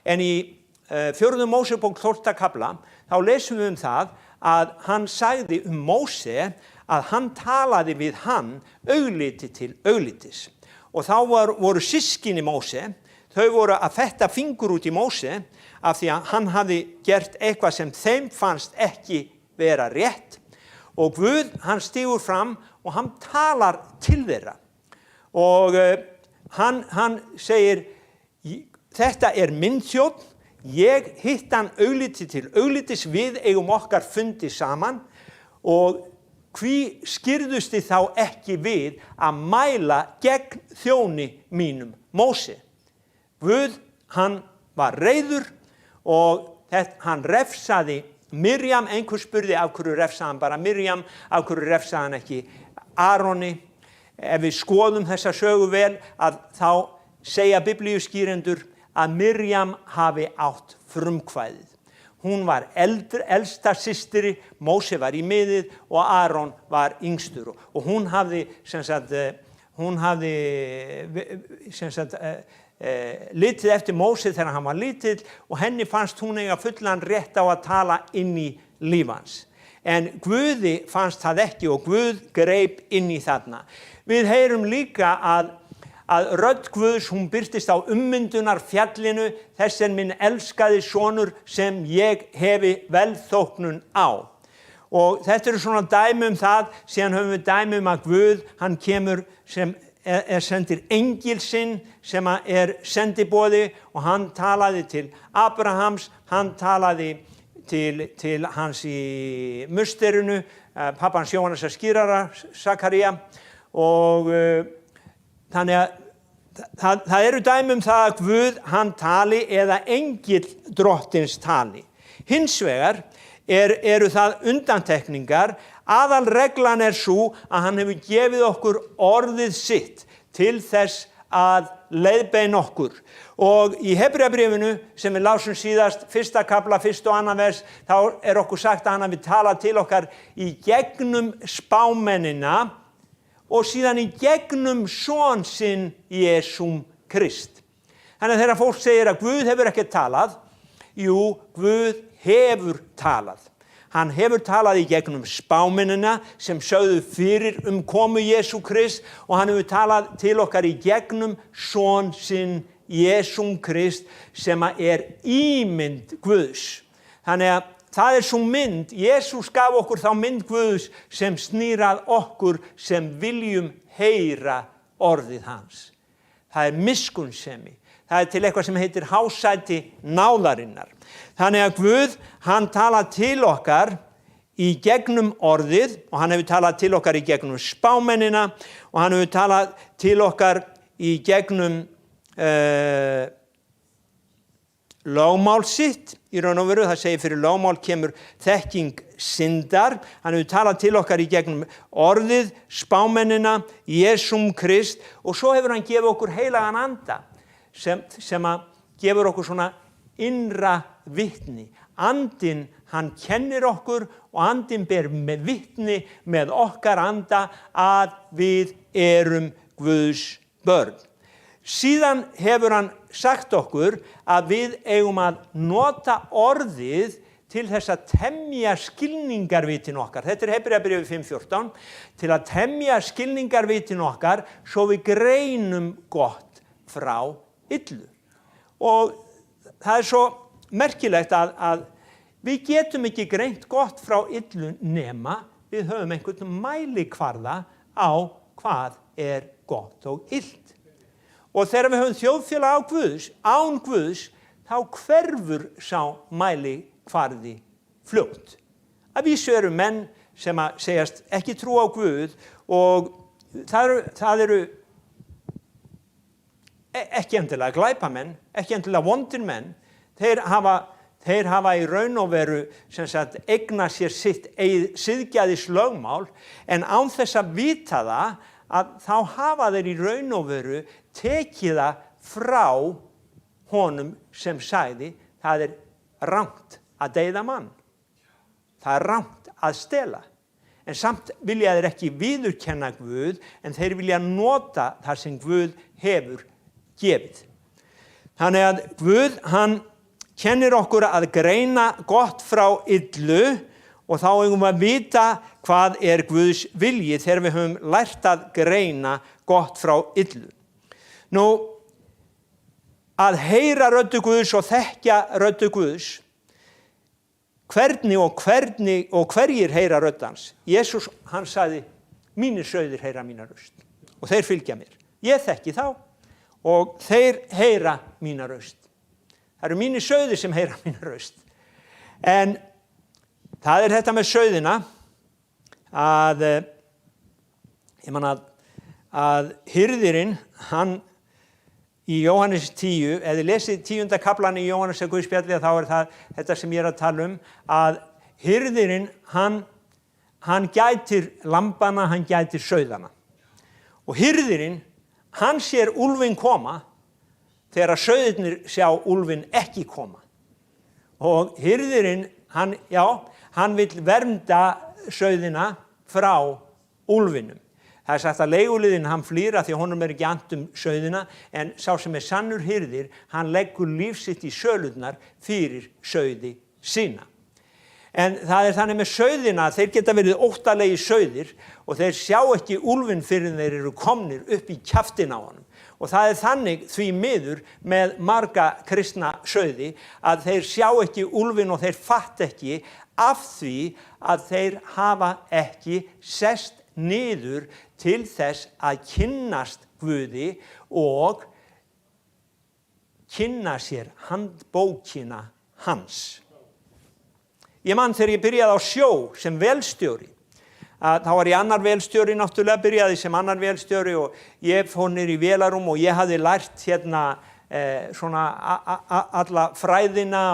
En í 4. Mósebók 12. kafla, þá lesum við það að hann sagði Móse að hann talaði við hann augliti til auglitis. Og þá voru systkini Móse, þau voru að fetta fingur út í Móse af því að hann hafði gert eitthvað sem þeim fannst ekki vera rétt. Og Guð, hann stígur fram og hann talar til þeirra. Og hann segir, þetta minn þjónn, ég hitt hann augliti til auglitis, við eigum okkar fundi saman, og hví skirðust þið þá ekki við að mæla gegn þjóni mínum Móse? Guð, hann var reiður og hann refsaði Miriam. Einhver spurði af hverju refsaði hann bara Miriam, af hverju refsaði hann ekki Aroni. Ef við skoðum þessa sögu vel, að þá segja biblíuskýrendur að Miriam hafi átt frumkvæðið. Hún var elsta systiri, Móse var í miðið og Aron var yngstur. Og hún hafði litið eftir Móse þegar hann var lítill, og henni fannst hún eiga fullan rétt á að tala inn í líf hans. En Guði fannst það ekki, og Guð greip inn í þarna. Við heyrum líka að rödd Guðs, hún birtist á ummyndunar-fjallinu, þess minn elskaði sonur sem ég hefi velþóknun á. Og þetta svona dæmi það, síðan höfum við dæmi að Guð, hann kemur sem sendir engil sinn sem sendiboði, og hann talaði til Abrahams, hann talaði til hans í musterinu, pappans Jóhannesar skýrara, Sakaría, og þannig að það eru dæmi það að Guð, hann tali eða engill drottins tali. Hins vegar eru það undantekningar. Aðalreglan svo að hann hefur gefið okkur orðið sitt til þess að leiðbeina okkur. Og í Hebreabréfinu sem við lásum síðast, 1. kafla, 1. og 2. vers, þá okkur sagt að hann hafi talað til okkar í gegnum spámennina og síðan í gegnum son sinn Jesúm Krist. Þannig að þegar fólk segir að Guð hefur ekki talað, jú, Guð hefur talað. Hann hefur talað í gegnum spámennina sem sögðu fyrir komu Jesú Krist og hann hefur talað til okkar í gegnum son sinn Jesúm Krist sem ímynd Guðs. Þannig að það svo mynd, Jesús gaf okkur þá mynd Guðs sem snýr að okkur sem viljum heyra orðið hans. Það miskunnsemi. Það til eitthvað sem heitir hásæti náðarinnar. Þannig að Guð, hann talar til okkar í gegnum orðið og hann hefur talað til okkar í gegnum spámennina og hann hefur talað til okkar í gegnum lögmál sitt. Í raun og veru, það segir fyrir lögmál kemur þekking syndar. Hann hefur talað til okkar í gegnum orðið, spámennina, Jesúm Krist og svo hefur hann gefið okkur heilagan anda. Sem að gefur okkur svona innra vitni. Andinn, hann kennir okkur og andinn ber með vitni með okkar anda að við Guðs börn. Síðan hefur hann sagt okkur að við eigum að nota orðið til þess að temja skilningarvitin okkar. Þetta Hebreabréfið 5:14. Til að temja skilningarvitin okkar svo við greinum gott frá illu. Og það svo merkilegt að við getum ekki greint gott frá illu nema við höfum einhvern mælikvarða á hvað gott og illt. Og þegar við höfum þjóðfélag án Guðs, þá hverfur sá mælikvarði fljótt. Að vísu eru menn sem að segjast ekki trú á Guð og það eru ekki endilega glæpamenn, ekki endilega vondir menn, þeir hafa í raun og veru sem sagt eignað sér sitt siðgæðis lögmál en án þess að vita það að þá hafa þeir í raun og veru tekið það frá honum sem sagði það rangt að deyða mann. Það rangt að stela. En samt vilja þeir ekki viðurkenna Guð en þeir vilja nota það sem Guð hefur gefið. Þannig að Guð, hann kennir okkur að greina gott frá illu og þá eigum við að vita hvað Guðs vilji þegar við höfum lært að greina gott frá illu. Nú, að heyra röddu Guðs og þekkja röddu Guðs, hvernig og hverjir heyra rödd hans? Jesús, hann sagði, mínir sauðir heyra mína röst og þeir fylgja mér. Ég þekki þá og þeir heyra mína röst. Það eru mínir sauðir sem heyra mína röst. En það þetta með sauðina að ég man að hirðirinn, hann í Jóhannes 10, eða lesið 10. kaplan í Jóhannes Guðspjalli, þá það þetta sem ég að tala að hirðirinn, hann gætir lambana, hann gætir sauðana. Og hirðirinn, hann sér úlfinn koma þegar að sauðirnir sjá úlfinn ekki koma. Og hirðirinn, hann vill vernda sauðina frá úlfinum. Það sagt að leiguliðinn hann flýr því honum ekki annt sauðina en sá sem sannur hirðir, hann leggur líf sitt í sölurnar fyrir sauði sína. En það þannig með sauðina að þeir geta verið óttalegi sauðir og þeir sjá ekki úlfinn fyrir þeir eru komnir upp í kjaftin á honum. Og það þannig því miður með marga kristna sauði að þeir sjá ekki úlfinn og þeir fatt ekki af því að þeir hafa ekki sest niður til þess að kynnast Guði og kynna sér handbókina hans. Ég man þegar ég byrjaði á sjó sem velstjóri, þá var ég annar velstjóri náttúrulega, byrjaði sem annar velstjóri og ég fór niður í vélarum og ég hafði lært svona alla fræðina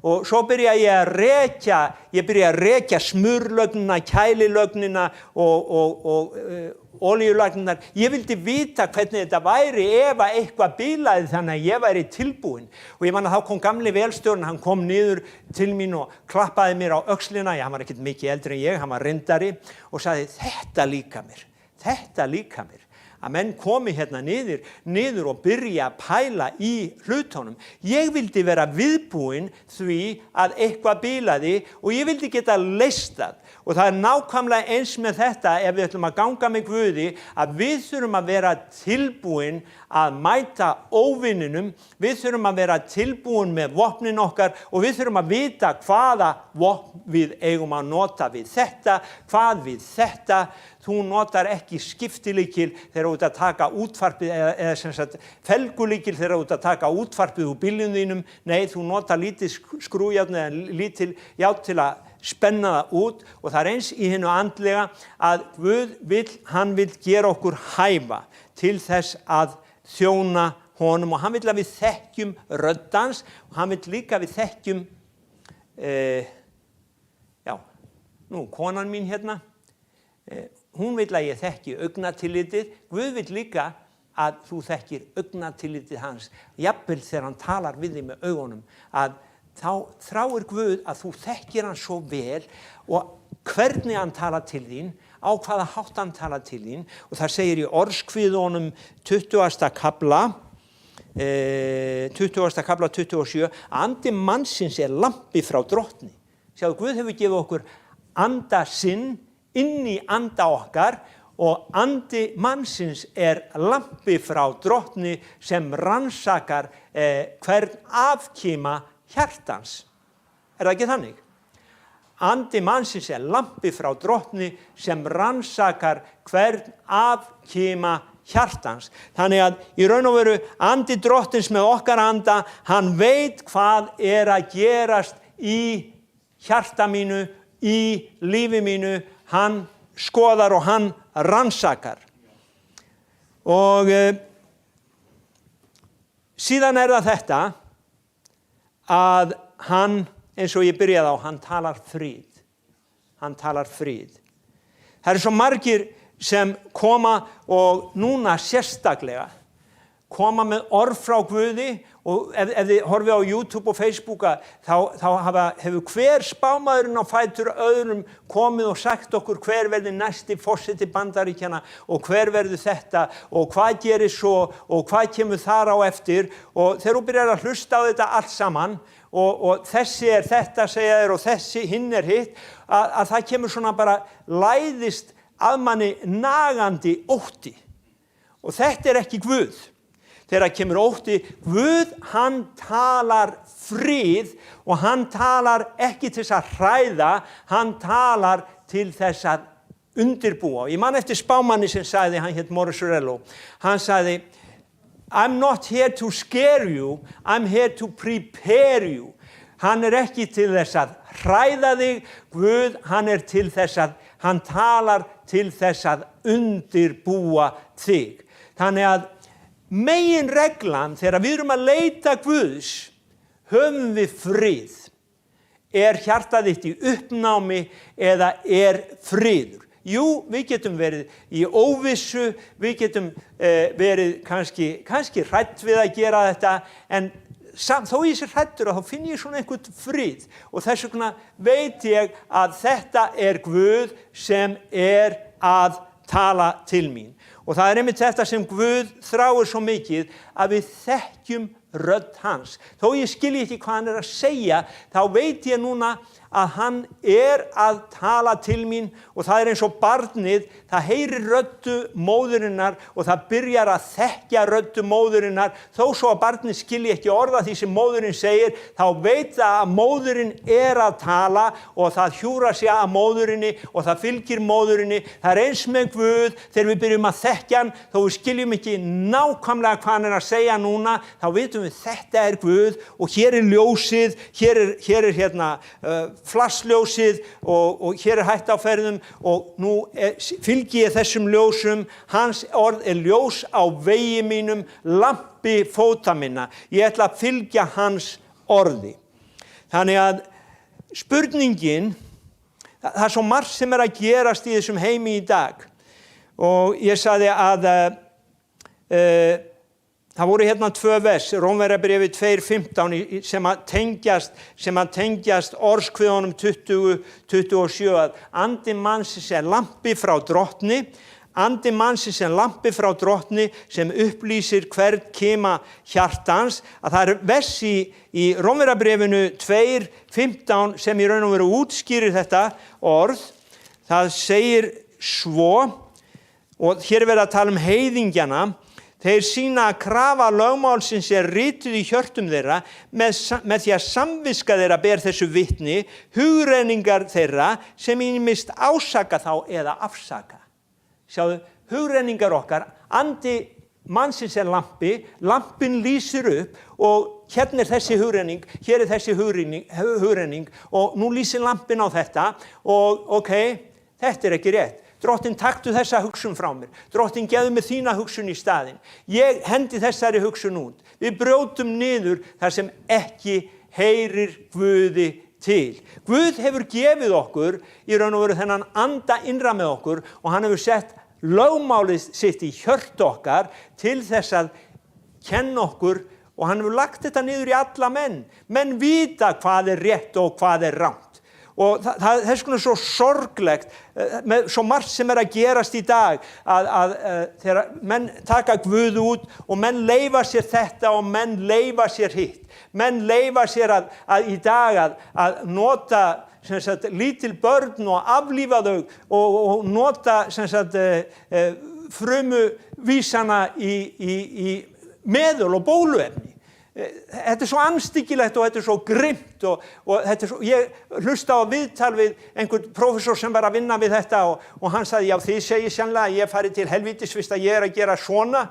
og svo byrja ég að rekja smurlögnina, kælilögnina og olíulagnar. Ég vildi vita hvernig þetta væri ef að eitthvað bílaði þannig að ég væri tilbúin. Og ég man að þá kom gamli vélstjórinn, hann kom niður til mín og klappaði mér á öxlina. Hann var ekkert mikið eldri en ég, hann var reyndari og sagði þetta líka mér. Að menn komi hérna niður og byrja að pæla í hlutunum. Ég vildi vera viðbúin því að eitthvað bílaði og ég vildi geta leyst það. Og það nákvæmlega eins með þetta ef við ætlum að ganga með Guði, að við þurfum að vera tilbúin að mæta óvininum, við þurfum að vera tilbúin með vopnin okkar og við þurfum að vita hvaða vopn við eigum að nota við þetta, hvað við þetta. Þú notar ekki skiptilykil þegar þú ert að taka útvarpið eða sem sagt felgulykil þegar þú ert að taka útvarpið úr bílnum þínum. Nei, þú notar lítið skrújárn eða lítil járn til að spenna það út og það eins í hinu andlega að Guð hann vill gera okkur hæfa til þess að þjóna honum og hann vill að við þekkjum rödd hans og hann vill líka að við þekkjum konan mín hérna hún vill að ég þekki augnatillitið. Guð vill líka að þú þekkir augnatillitið hans. Jafnvel þegar hann talar við þig með augunum að þá þráir Guð að þú þekkir hann svo vel og hvernig hann talar til þín, á hvaða hátt hann talar til þín. Og það segir í orðskviðunum 20. kafla 27, andi mannsins lampi frá drottni. Sjáðu, Guð hefur gefið okkur anda sinn inn í anda okkar og andi mannsins lampi frá drottni sem rannsakar hvern afkima hjartans. Það ekki þannig? Andi mannsins lampi frá drottni sem rannsakar hvern afkima hjartans. Þannig að í raun og veru andi drottins með okkar anda, hann veit hvað að gerast í hjarta mínu, í lífi mínu. Hann skoðar og hann rannsakar. Og síðan það þetta að hann, eins og ég byrjaði á, hann talar frið. Það svo margir sem koma og núna sérstaklega koma með orð frá Guði og ef þið horfið á YouTube og Facebook þá hefur hver spámaðurinn á fætur öðrum komið og sagt okkur hver verður næsti forseti Bandaríkjanna og hver verður þetta og hvað gerir svo og hvað kemur þar á eftir og þegar þú byrjar að hlusta á þetta allt saman og þessi þetta segja þér og þessi hinn hitt að það kemur svona bara læðist að manni nagandi ótti og þetta ekki Guð. Þegar kemur ótti, Guð, hann talar frið og hann talar ekki til þess að hræða, hann talar til þess að undirbúa. Ég man eftir spámanni sem sagði, hann hét Morris Cerullo, hann sagði, I'm not here to scare you, I'm here to prepare you. Hann ekki til þess að hræða þig, Guð, hann til þess að, hann talar til þess að undirbúa þig. Þannig að meginreglan þegar við erum að leita Guðs, höfum við frið. Hjartað þitt í uppnámi eða friður? Jú, við getum verið í óvissu, við getum verið kannski hrætt við að gera þetta, en þó ég sé hrættur þá finn ég svona einhvern frið og þess vegna veit ég að þetta Guð sem að tala til mín. Og það einmitt þetta sem Guð þráir svo mikið að við þekkjum rödd hans. Þó ég skilji ekki hvað hann að segja, þá veit ég núna að hann að tala til mín og það eins og barnið, það heyrir röddu móðurinnar og það byrjar að þekkja röddu móðurinnar, þó svo að barnið skilji ekki orða því sem móðurin segir, þá veit það að móðurin að tala og það hjúra sig að móðurinni og það fylgir móðurinni. Það eins með Guð, þegar við byrjum að þekkja hann, þó við skiljum ekki nákvæmlega hvað hann að segja núna, þá vitum við þetta Guð og hér ljósið, hér hérna flassljósið og hér hætta á ferðum og nú fylgi ég þessum ljósum, hans orð ljós á vegi mínum, lampi fóta minna. Ég ætla að fylgja hans orði. Þannig að spurningin, það er svo margt sem að gerast í þessum heimi í dag. Og ég sagði að það voru hérna 2 vers, Rómverjabréfi 2:15 sem að tengjast orðskviðunum 20:27 að andi mannsins lampi frá drottni, andi mannsins lampi frá drottni sem upplýsir hvern kima hjartans, að það er vers í Rómverjabréfinu 2:15 sem í raun og veru útskýrir þetta orð. Það segir svo, og hér er verið að tala heiðingjana, þeir sýna að krafa lögmálsins rituð í hjörtum þeirra með því að samviska þeirra ber þessu vitni, hugrenningar þeirra sem ýmist ásaka þá eða afsaka. Sjáðu, hugrenningar okkar, andi mannsins lampi, lampin lýsir upp og hérna er þessi hugrenning, hér er þessi hugrenning og nú lýsir lampin á þetta og ok, þetta er ekki rétt. Drottinn, taktu þessa hugsun frá mér. Drottinn, gefðu mér þína hugsun í staðinn. Ég hendi þessari hugsun út. Við brjótum niður þar sem ekki heyrir Guði til. Guð hefur gefið okkur í raun og veru þennan anda innra með okkur og hann hefur sett lögmálið sitt í hjört okkar til þess að kenna okkur og hann hefur lagt þetta niður í alla menn. Menn vita hvað er rétt og hvað er rangt. Og það er svona svo sorglegt, með svo margt sem að gerast í dag, að þegar menn taka Guð út og menn leyfa sér þetta og menn leyfa sér hitt. Menn leyfa sér að í dag að nota lítil börn og aflífa þau og nota frumuvísana í meðul og bóluefni. Þetta er svo andstyggilegt og þetta er svo grimmt og þetta er svo, ég hlusta á viðtal við einhvern prófessor sem var að vinna við þetta og hann sagði, já þið segir sannlega að ég fari til helvítis fyrst að ég er að gera svona.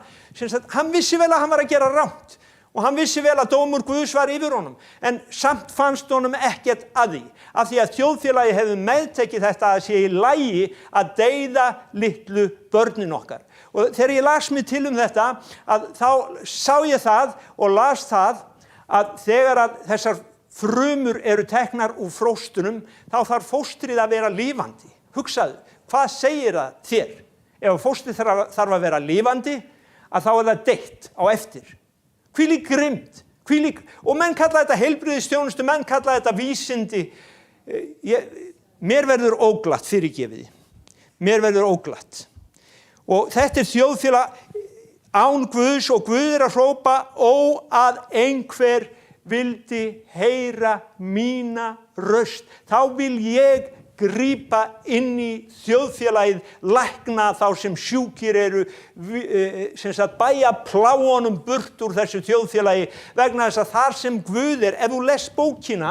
Hann vissi vel að hann var að gera rangt og hann vissi vel að dómur Guðs var yfir honum, en samt fannst honum ekkert að því, af því að þjóðfélagi hefur meðtekið þetta að sé í lagi að deyða litlu börnin okkar. Og þegar ég las mig til þetta, að þá sá ég það og las það að þegar að þessar frumur eru teknar úr fóstrunum, þá þarf fóstrið að vera lifandi. Hugsaðu, hvað segir það þér? Ef fóstrið þarf að vera lifandi, að þá er það deytt á eftir. Hvílík grimmd, og menn kalla þetta heilbrigðisþjónustu, menn kalla þetta vísindi. Mér verður óglatt fyrirgefiði. Mér verður óglatt. Og þetta er þjóðfélag án Guðs og Guð er að hrópa að einhver vildi heyra mína röst. Þá vil ég grípa inn í þjóðfélagið, lækna þá sem sjúkir eru, bæja pláunum burt úr þessu þjóðfélagi vegna þess að þar sem Guð er, ef þú les bókina,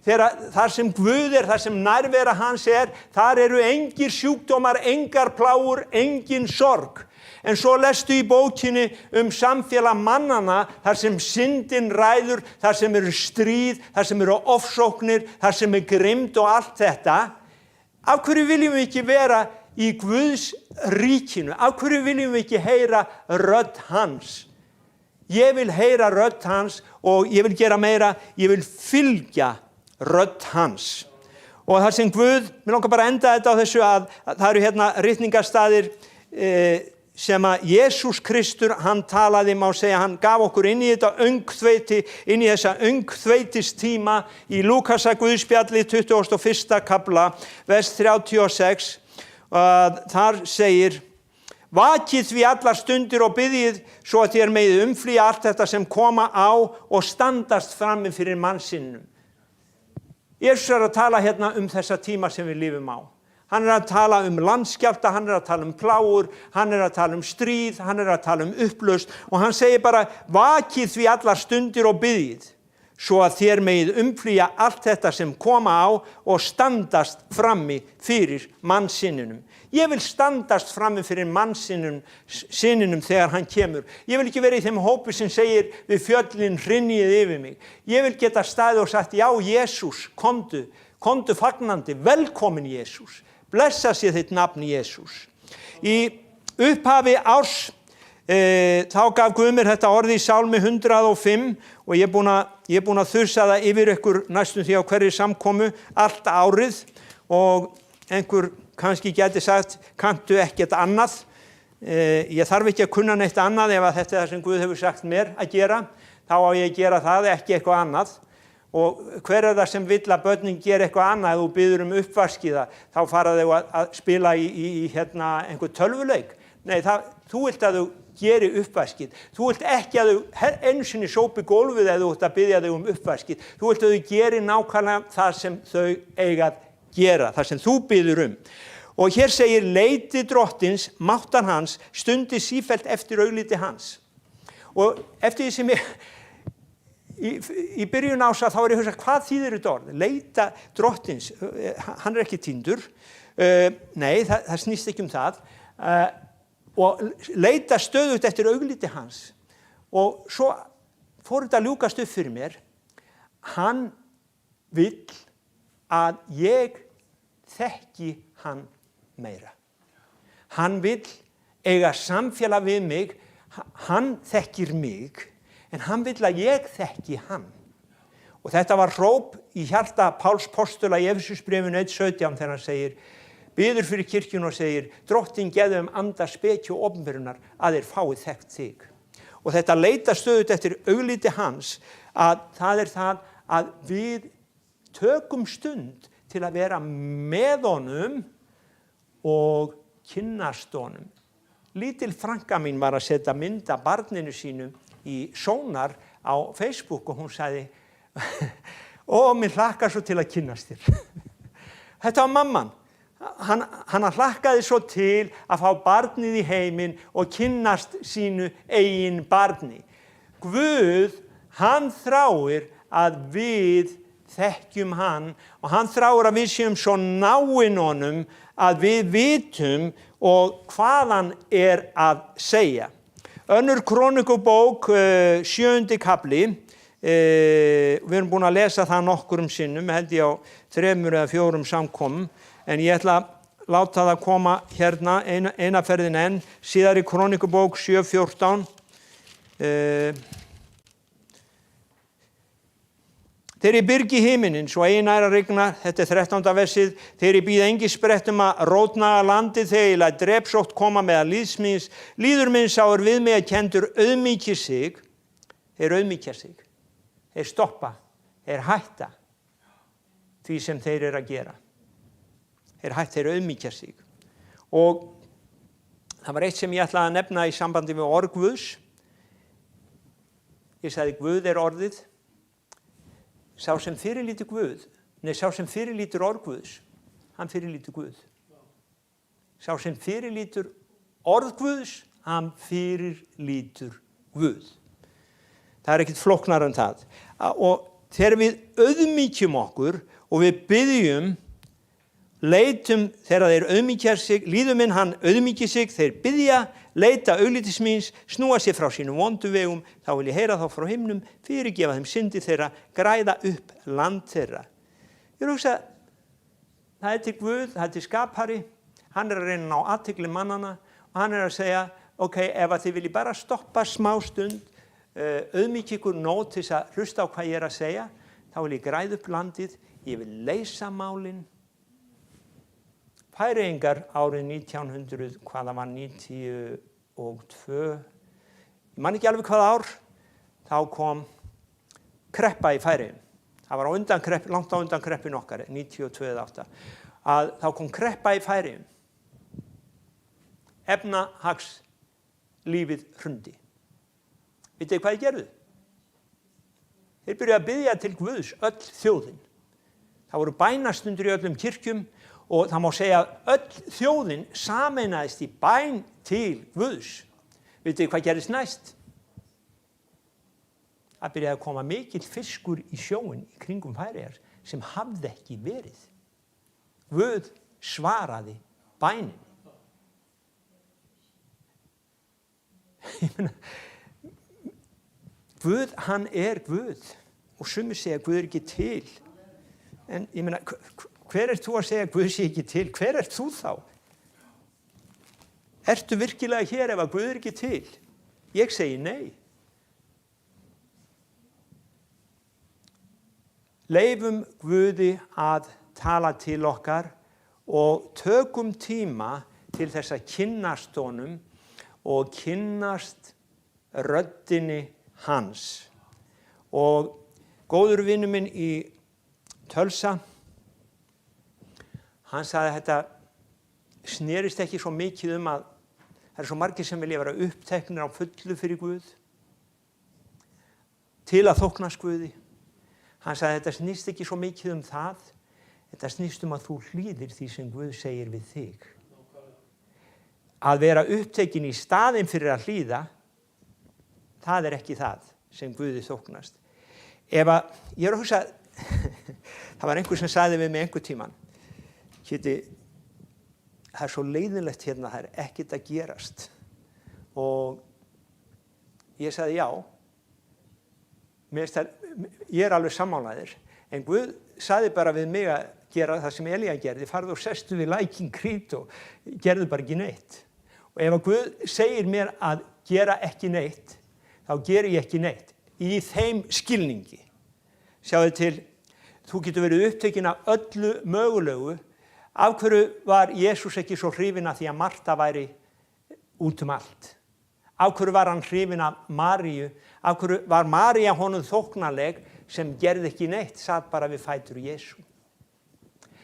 þar sem Guð er, þar sem nærvera hans er, þar eru engir sjúkdómar, engar pláur, engin sorg. En svo lestu í bókinni samfélag mannana, þar sem syndin ræður, þar sem eru stríð, þar sem eru ofsóknir, þar sem er grimmd og allt þetta. Af hverju viljum við ekki vera í Guðs ríkinu? Af hverju viljum við ekki heyra rödd hans? Ég vil heyra rödd hans og ég vil gera meira, ég vil fylgja rödd hans. Og þar sem Guð, mér langar bara að enda þetta á þessu að það eru hérna ritningarstaðir sem að Jesús Kristur, hann talaði, má segja, hann gaf okkur inn í þetta öngþveiti, inn í þessa öngþveitistíma í Lúkasar Guðspjalli 21. kafla, vers 36, þar segir, vakið því allar stundir og biðjið svo að þér megið umflýja allt þetta sem koma á og standast frammi fyrir mannsinnum. Jesús er að tala hérna þessa tíma sem við lifum á. Hann er að tala landskjálfta, hann er að tala plágur, hann er að tala stríð, hann er að tala upplausn og hann segir bara, vakið því allar stundir og biðjið, svo að þér megið umflýja allt þetta sem koma á og standast frammi fyrir mannsinninum. Ég vil standast frammi fyrir mannsinninum þegar hann kemur. Ég vil ekki vera í þeim hópi sem segir við fjöllin hrynjið yfir mig. Ég vil geta staðið og sagt, já, Jesús, komdu fagnandi, velkomin Jesús. Blessa sé þitt nafn Jesús. Í upphafi árs þá gaf Guð mér þetta orði í Sálmi 105 og ég er búin að þusa það yfir ykkur næstum því á hverju samkomu allt árið og einhver kannski gæti sagt, kanntu ekkert annað. Ég þarf ekki að kunna neitt annað ef að þetta er það sem Guð hefur sagt mér að gera, þá á ég að gera það, ekki eitthvað annað. Og hver er það sem vill að börnin gera eitthvað annað ef þú biður uppvaskiða, þá fara þau að spila í einhver tölvuleik. Nei, þú vilt að þau geri uppvaskið. Þú vilt ekki að þau einu sinni sópi gólfið eða þú vilt að biðja þau uppvaskið. Þú vilt að þau geri nákvæmlega það sem þau eiga að gera, það sem þú biður Og hér segir, leiti drottins, máttar hans, stundi sífellt eftir augliti hans. Og eftir því sem í byrjun ása þá er ég að hugsa, hvað þýðir þetta orð? Leita drottins, hann er ekki týndur. Nei, það snýst ekki það. Og leita stöðugt eftir augliti hans. Og svo fór þetta að ljúkast upp fyrir mér. Hann vill að ég þekki hann meira. Hann vill eiga samfélag við mig, hann þekkir mig, en hann vill að ég þekki hann. Og þetta var hróp í hjarta Páls postula í Efesusbréfinu 1:17 þegar hann segir, biður fyrir kirkjuna og segir, Drottinn gefðu anda speki og opinberunar að þeir fái þekkt þig. Og þetta leita stöðut eftir augliti hans, að það er það að við tökum stund til að vera með honum og kynnast honum. Lítil frænka mín var að setja mynd af barninu sínu í Sónar á Facebook og hún sagði, mér hlakkar svo til að kynnast þér. Þetta var mamman. Hann hlakkaði svo til að fá barnið í heiminn og kynnast sínu eigin barni. Guð, hann þráir að við þekkjum hann og hann þráir að við séum svo náin honum að við vitum og hvað hann er að segja. Önnur Krónikubók, 7. kapli, við erum búin að lesa það nokkurum sinnum, held ég á 3 eða 4 samkomum, en ég ætla að láta það koma hérna eina ferðin enn, síðar í Krónikubók 7:14. Þeir í byrgi himinin, svo eiginæra rigna, þetta er 13. versið, þeir í býða engi sprettum að rótnaga landið þegar að drepsótt koma meðal líðsmins, líður minn sá við mig að kendur auðmýkja sig, þeir auðmýkja sig, þeir stoppa, þeir hætta því sem þeir eru að gera. Þeir auðmýkja sig. Og það var eitt sem ég ætlaði að nefna í sambandi við orð Guðs. Ég sagði, Guð er orðið. Sá sem fyrirlítur orð Guðs, hann fyrirlítur Guð. Sá sem fyrirlítur orð Guðs, hann fyrirlítur Guð. Það er ekkert flóknar en það. Og þegar við auðmýkjum okkur og við biðjum, leitum þegar þeir auðmýkja sig, líður minn hann auðmýkja sig, þeir biðja, leita auglitis míns, snúa sér frá sínum vondu vegum, þá vil ég heyra þá frá himnum, fyrirgefa þeim syndi þeirra, græða upp land þeirra. Ég hugsa, það er til Guð, það er til skapari, hann er að reyna að ná athygli mannana og hann er að segja, ok, ef að þið viljið bara stoppa smá stund, auðmýkja ykkur nóg til þess að hlusta á hvað ég er að segja, þá vil ég græða upp landið, ég vil leysa málin. Færeyingar árið 1900, hvaða var 92, ég man ekki alveg hvaða ár, þá kom kreppa í Færeyjum. Það var langt á undan kreppin okkar, 92 eða 8. Þá kom kreppa í Færeyjum. Efnahagslífið hrundi. Vitið þið hvað þeir gerðu? Þeir byrjuðu að biðja til Guðs öll þjóðin. Það voru bænastundir í öllum kirkjum, og það má segja að öll þjóðin sameinaðist í bæn til Guðs. Vitið þið hvað gerist næst? Það byrjaði að koma mikill fiskur í sjóinn í kringum Færeyjar sem hafði ekki verið. Guð svaraði bæninni. Guð, hann er Guð og sumir segja að Guð er ekki til. En ég meina, hver ert þú að segja að Guð sé ekki til? Hver ert þú þá? Ertu virkilega hér ef að Guð er ekki til? Ég segi nei. Leifum Guði að tala til okkar og tökum tíma til þess að kynnast honum og kynnast röddinni hans. Og góður vinur minn í Tölsa, hann sagði að þetta snerist ekki svo mikið að það svo margir sem vilja vera uppteknir á fullu fyrir Guð, til að þóknast Guði. Hann sagði að þetta snýst ekki svo mikið það, þetta snýst að þú hlýðir því sem Guð segir við þig. Að vera upptekin í staðinn fyrir að hlýða, það ekki það sem Guði þóknast. Ég að hugsa, það var einhver sem sagði við mig einhver tíman, Kiddi, það svo leiðinlegt hérna, það ekkert að gerast. Og ég sagði já, ég alveg sammálaður, en Guð sagði bara við mig að gera það sem Elía gerði, farðu og sestu við lækinn Krít og gerðu bara ekki neitt. Og ef að Guð segir mér að gera ekki neitt, þá geri ég ekki neitt. Í þeim skilningi. Sjáðu til, þú getur verið upptekinn af öllu mögulegu. Af hverju var Jesús ekki svo hrifinn af því að Marta væri út allt? Af hverju var hann hrifinn af Maríu? Af hverju var María honum þóknanleg sem gerði ekki neitt, satt bara við fætur Jesú?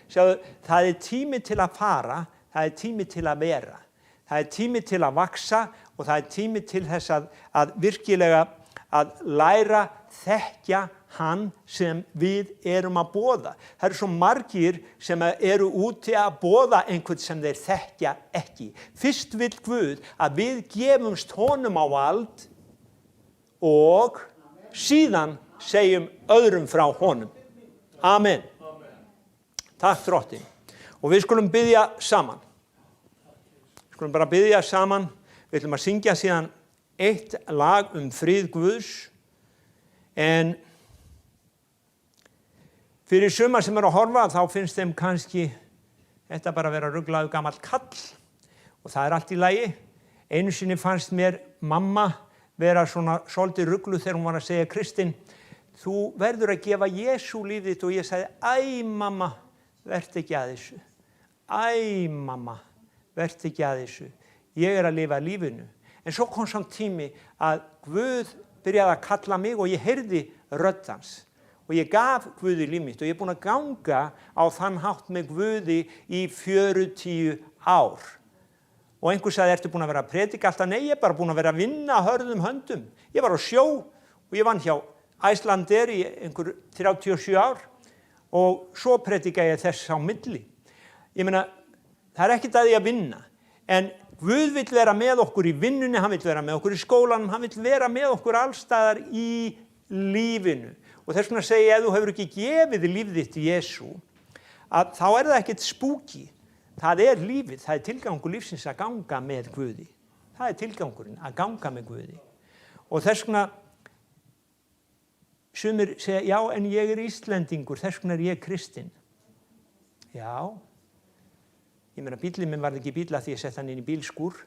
Sjáðu, það tími til að fara, það tími til að vera. Það tími til að vaksa og það tími til þess að virkilega að læra þekkja hann sem við erum að boða. Það svo margir sem eru úti að boða einhvern sem þeir þekkja ekki. Fyrst vill Guð að við gefumst honum á vald og síðan segjum öðrum frá honum. Amen. Takk Drottinn. Og við skulum biðja saman. Við skulum bara biðja saman. Við ætlum að syngja síðan eitt lag frið Guðs. En fyrir suma sem að horfa, þá finnst þeim kannski þetta bara vera ruglaður gamall kall. Og það allt í lagi. Einu sinni fannst mér mamma vera svona svolítið rugluð þegar hún var að segja, Kristinn, þú verður að gefa Jesú lífið þitt. Og ég sagði, æ mamma, verð ekki að þessu. Æ mamma, verð ekki að þessu. Ég að lifa lífinu. En svo kom samt tími að Guð byrjaði að kalla mig og ég heyrði rödd hans. Og ég gaf Guði líf mitt og ég búin að ganga á þann hátt með Guði í 40 ár. Og einhver sagði, ertu búin að vera að predika alltaf? Nei, ég bara búin að vera að vinna hörðum höndum. Ég var á sjó og ég vann hjá Icelandair í einhver 37 ár og svo predika ég þess á milli. Ég meina, það ekkert að ég að vinna, en Guð vill vera með okkur í vinnunni, hann vill vera með okkur í skólanum, hann vill vera með okkur allstaðar í lífinu. Og þess vegna segi ég, ef þú hefur ekki gefið líf þitt í Jesú, að þá það ekkert spooky. Það lífið, það tilgangur lífsins að ganga með Guði. Það tilgangurinn, að ganga með Guði. Og þess vegna, sumir segja, já, en ég Íslendingur, þess vegna ég kristinn. Já. Ég meina, bíllinn minn var ekki bíll að því ég sett hann inn í bílskúr.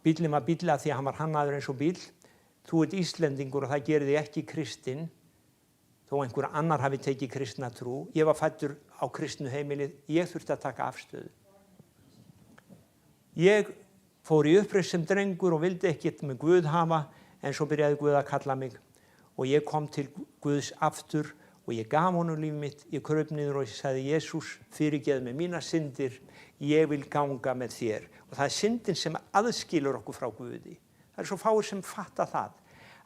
Bíllinn var bíll að því að hann var hannaður eins og bíll. Þú Íslendingur og það gerir þig ekki kristinn, þó einhver annar hafi tekið kristna trú. Ég var fæddur á kristnu heimilið, ég þurfti að taka afstöðu. Ég fór í uppreisn sem drengur og vildi ekkert með Guð hafa, en svo byrjaði Guð að kalla mig. Og ég kom til Guðs aftur og ég gaf honum líf mitt, ég kraup niður og ég sagði, Jesús, fyrirgeðu mig mínar syndir, ég vil ganga með þér. Og það syndin sem aðskilur okkur frá Guði. Það svo fáir sem fatta það,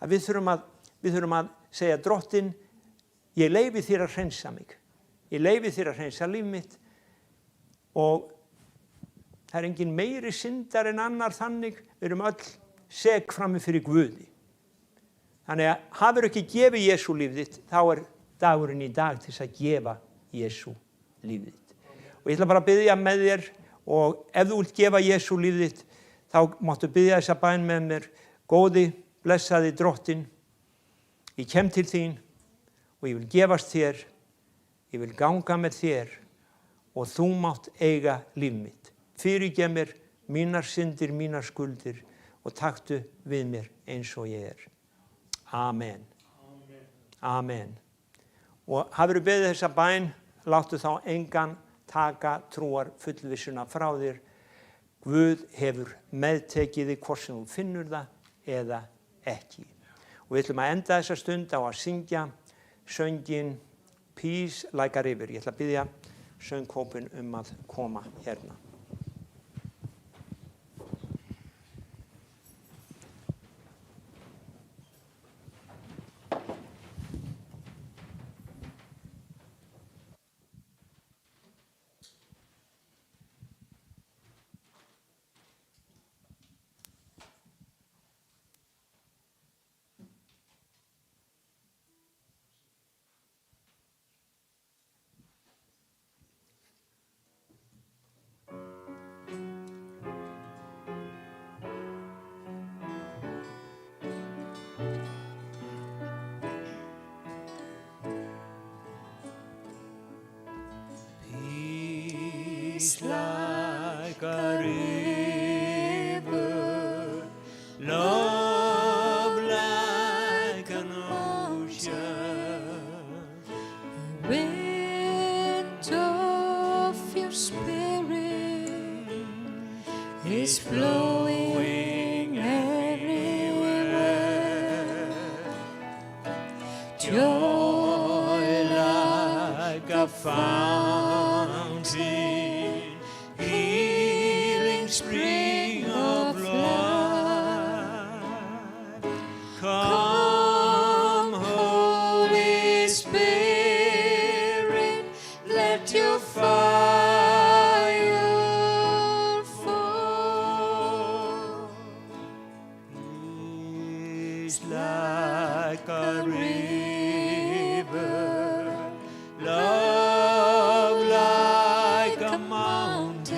að við þurfum að segja, Drottinn, ég leyfi þér að hreinsa mig. Ég leyfi þér að hreinsa líf mitt og það engin meiri syndar en annar þannig, við erum öll sek frammi fyrir Guði. Þannig að hafur ekki gefið Jesú líf þitt, þá dagurinn í dag til þess að gefa Jesú líf þitt. Og ég ætla bara að biðja með þér og ef þú vilt gefa Jesú líf þitt, þá máttu biðja þessa bæn með mér. Góði, blessaði Drottinn, ég kem til þín og ég vil gefast þér, ég vil ganga með þér og þú mátt eiga líf mitt. Fyrirgef mér mínar syndir, mínar skuldir og taktu við mér eins og ég er. Amen. Amen. Og hafirðu beðið þessa bæn, láttu þá engan taka trúar fullvissuna frá þér. Guð hefur meðtekið þig hvort sem þú finnur það eða ekki. Og við ætlum að enda þessa stund á að syngja söngin Peace Like a River. Ég ætla að biðja söngkópin að koma hérna. Peace like a river, love like an ocean. Wind of your spirit is flowing everywhere. Joy like a fountain, healing spring of life. Come, Holy Spirit, let your fire fall. Peace like a river, love like a mountain,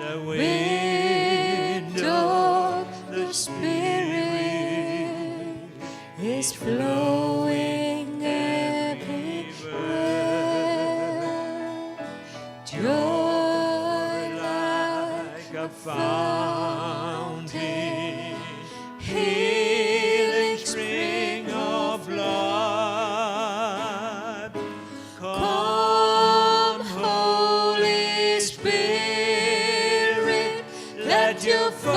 the wind of the Spirit Is flowing everywhere. Joy like a fountain, healing spring of life. Come, Holy Spirit, let your fire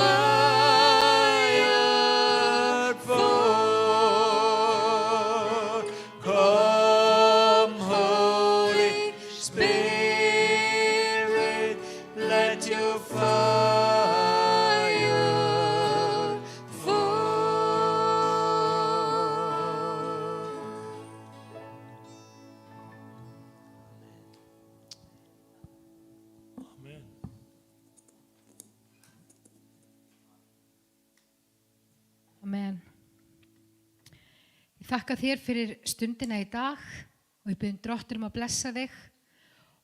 fall. Come, Holy Spirit, let your fire fall. Amen. Amen. Ég þakka þér fyrir stundina í dag og ég byrjum Drottur að blessa þig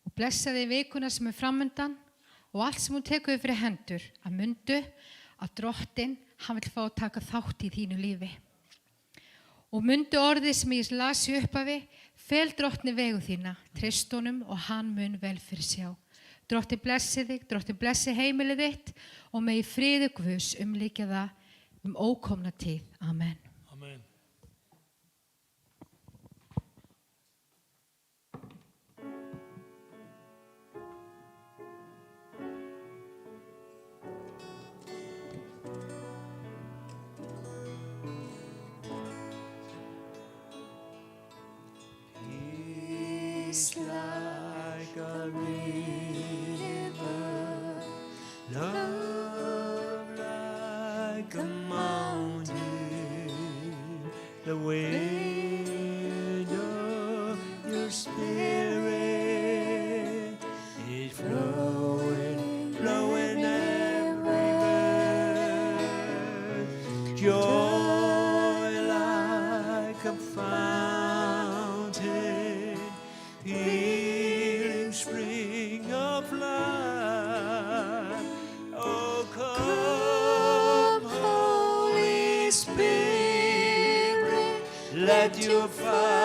og blessa þig vikuna sem framundan og allt sem hún tekur þig fyrir hendur að mundu að Drottinn, hann vill fá að taka þátt í þínu lífi. Og mundu orðið sem ég las í upphafi, fel Drottni vegu þína, treyst honum og hann mun vel fyrir sjá. Drottinn blessi þig, Drottinn blessi heimilið þitt og megi friði Guðs umlykja það ókomna tíð. Amen. Amen. Peace like a river, love like a mountain, the wind of your spirit is flowing, flowing everywhere. Joy like a fountain, healing spring of life. Oh, come, Holy Spirit, let your fire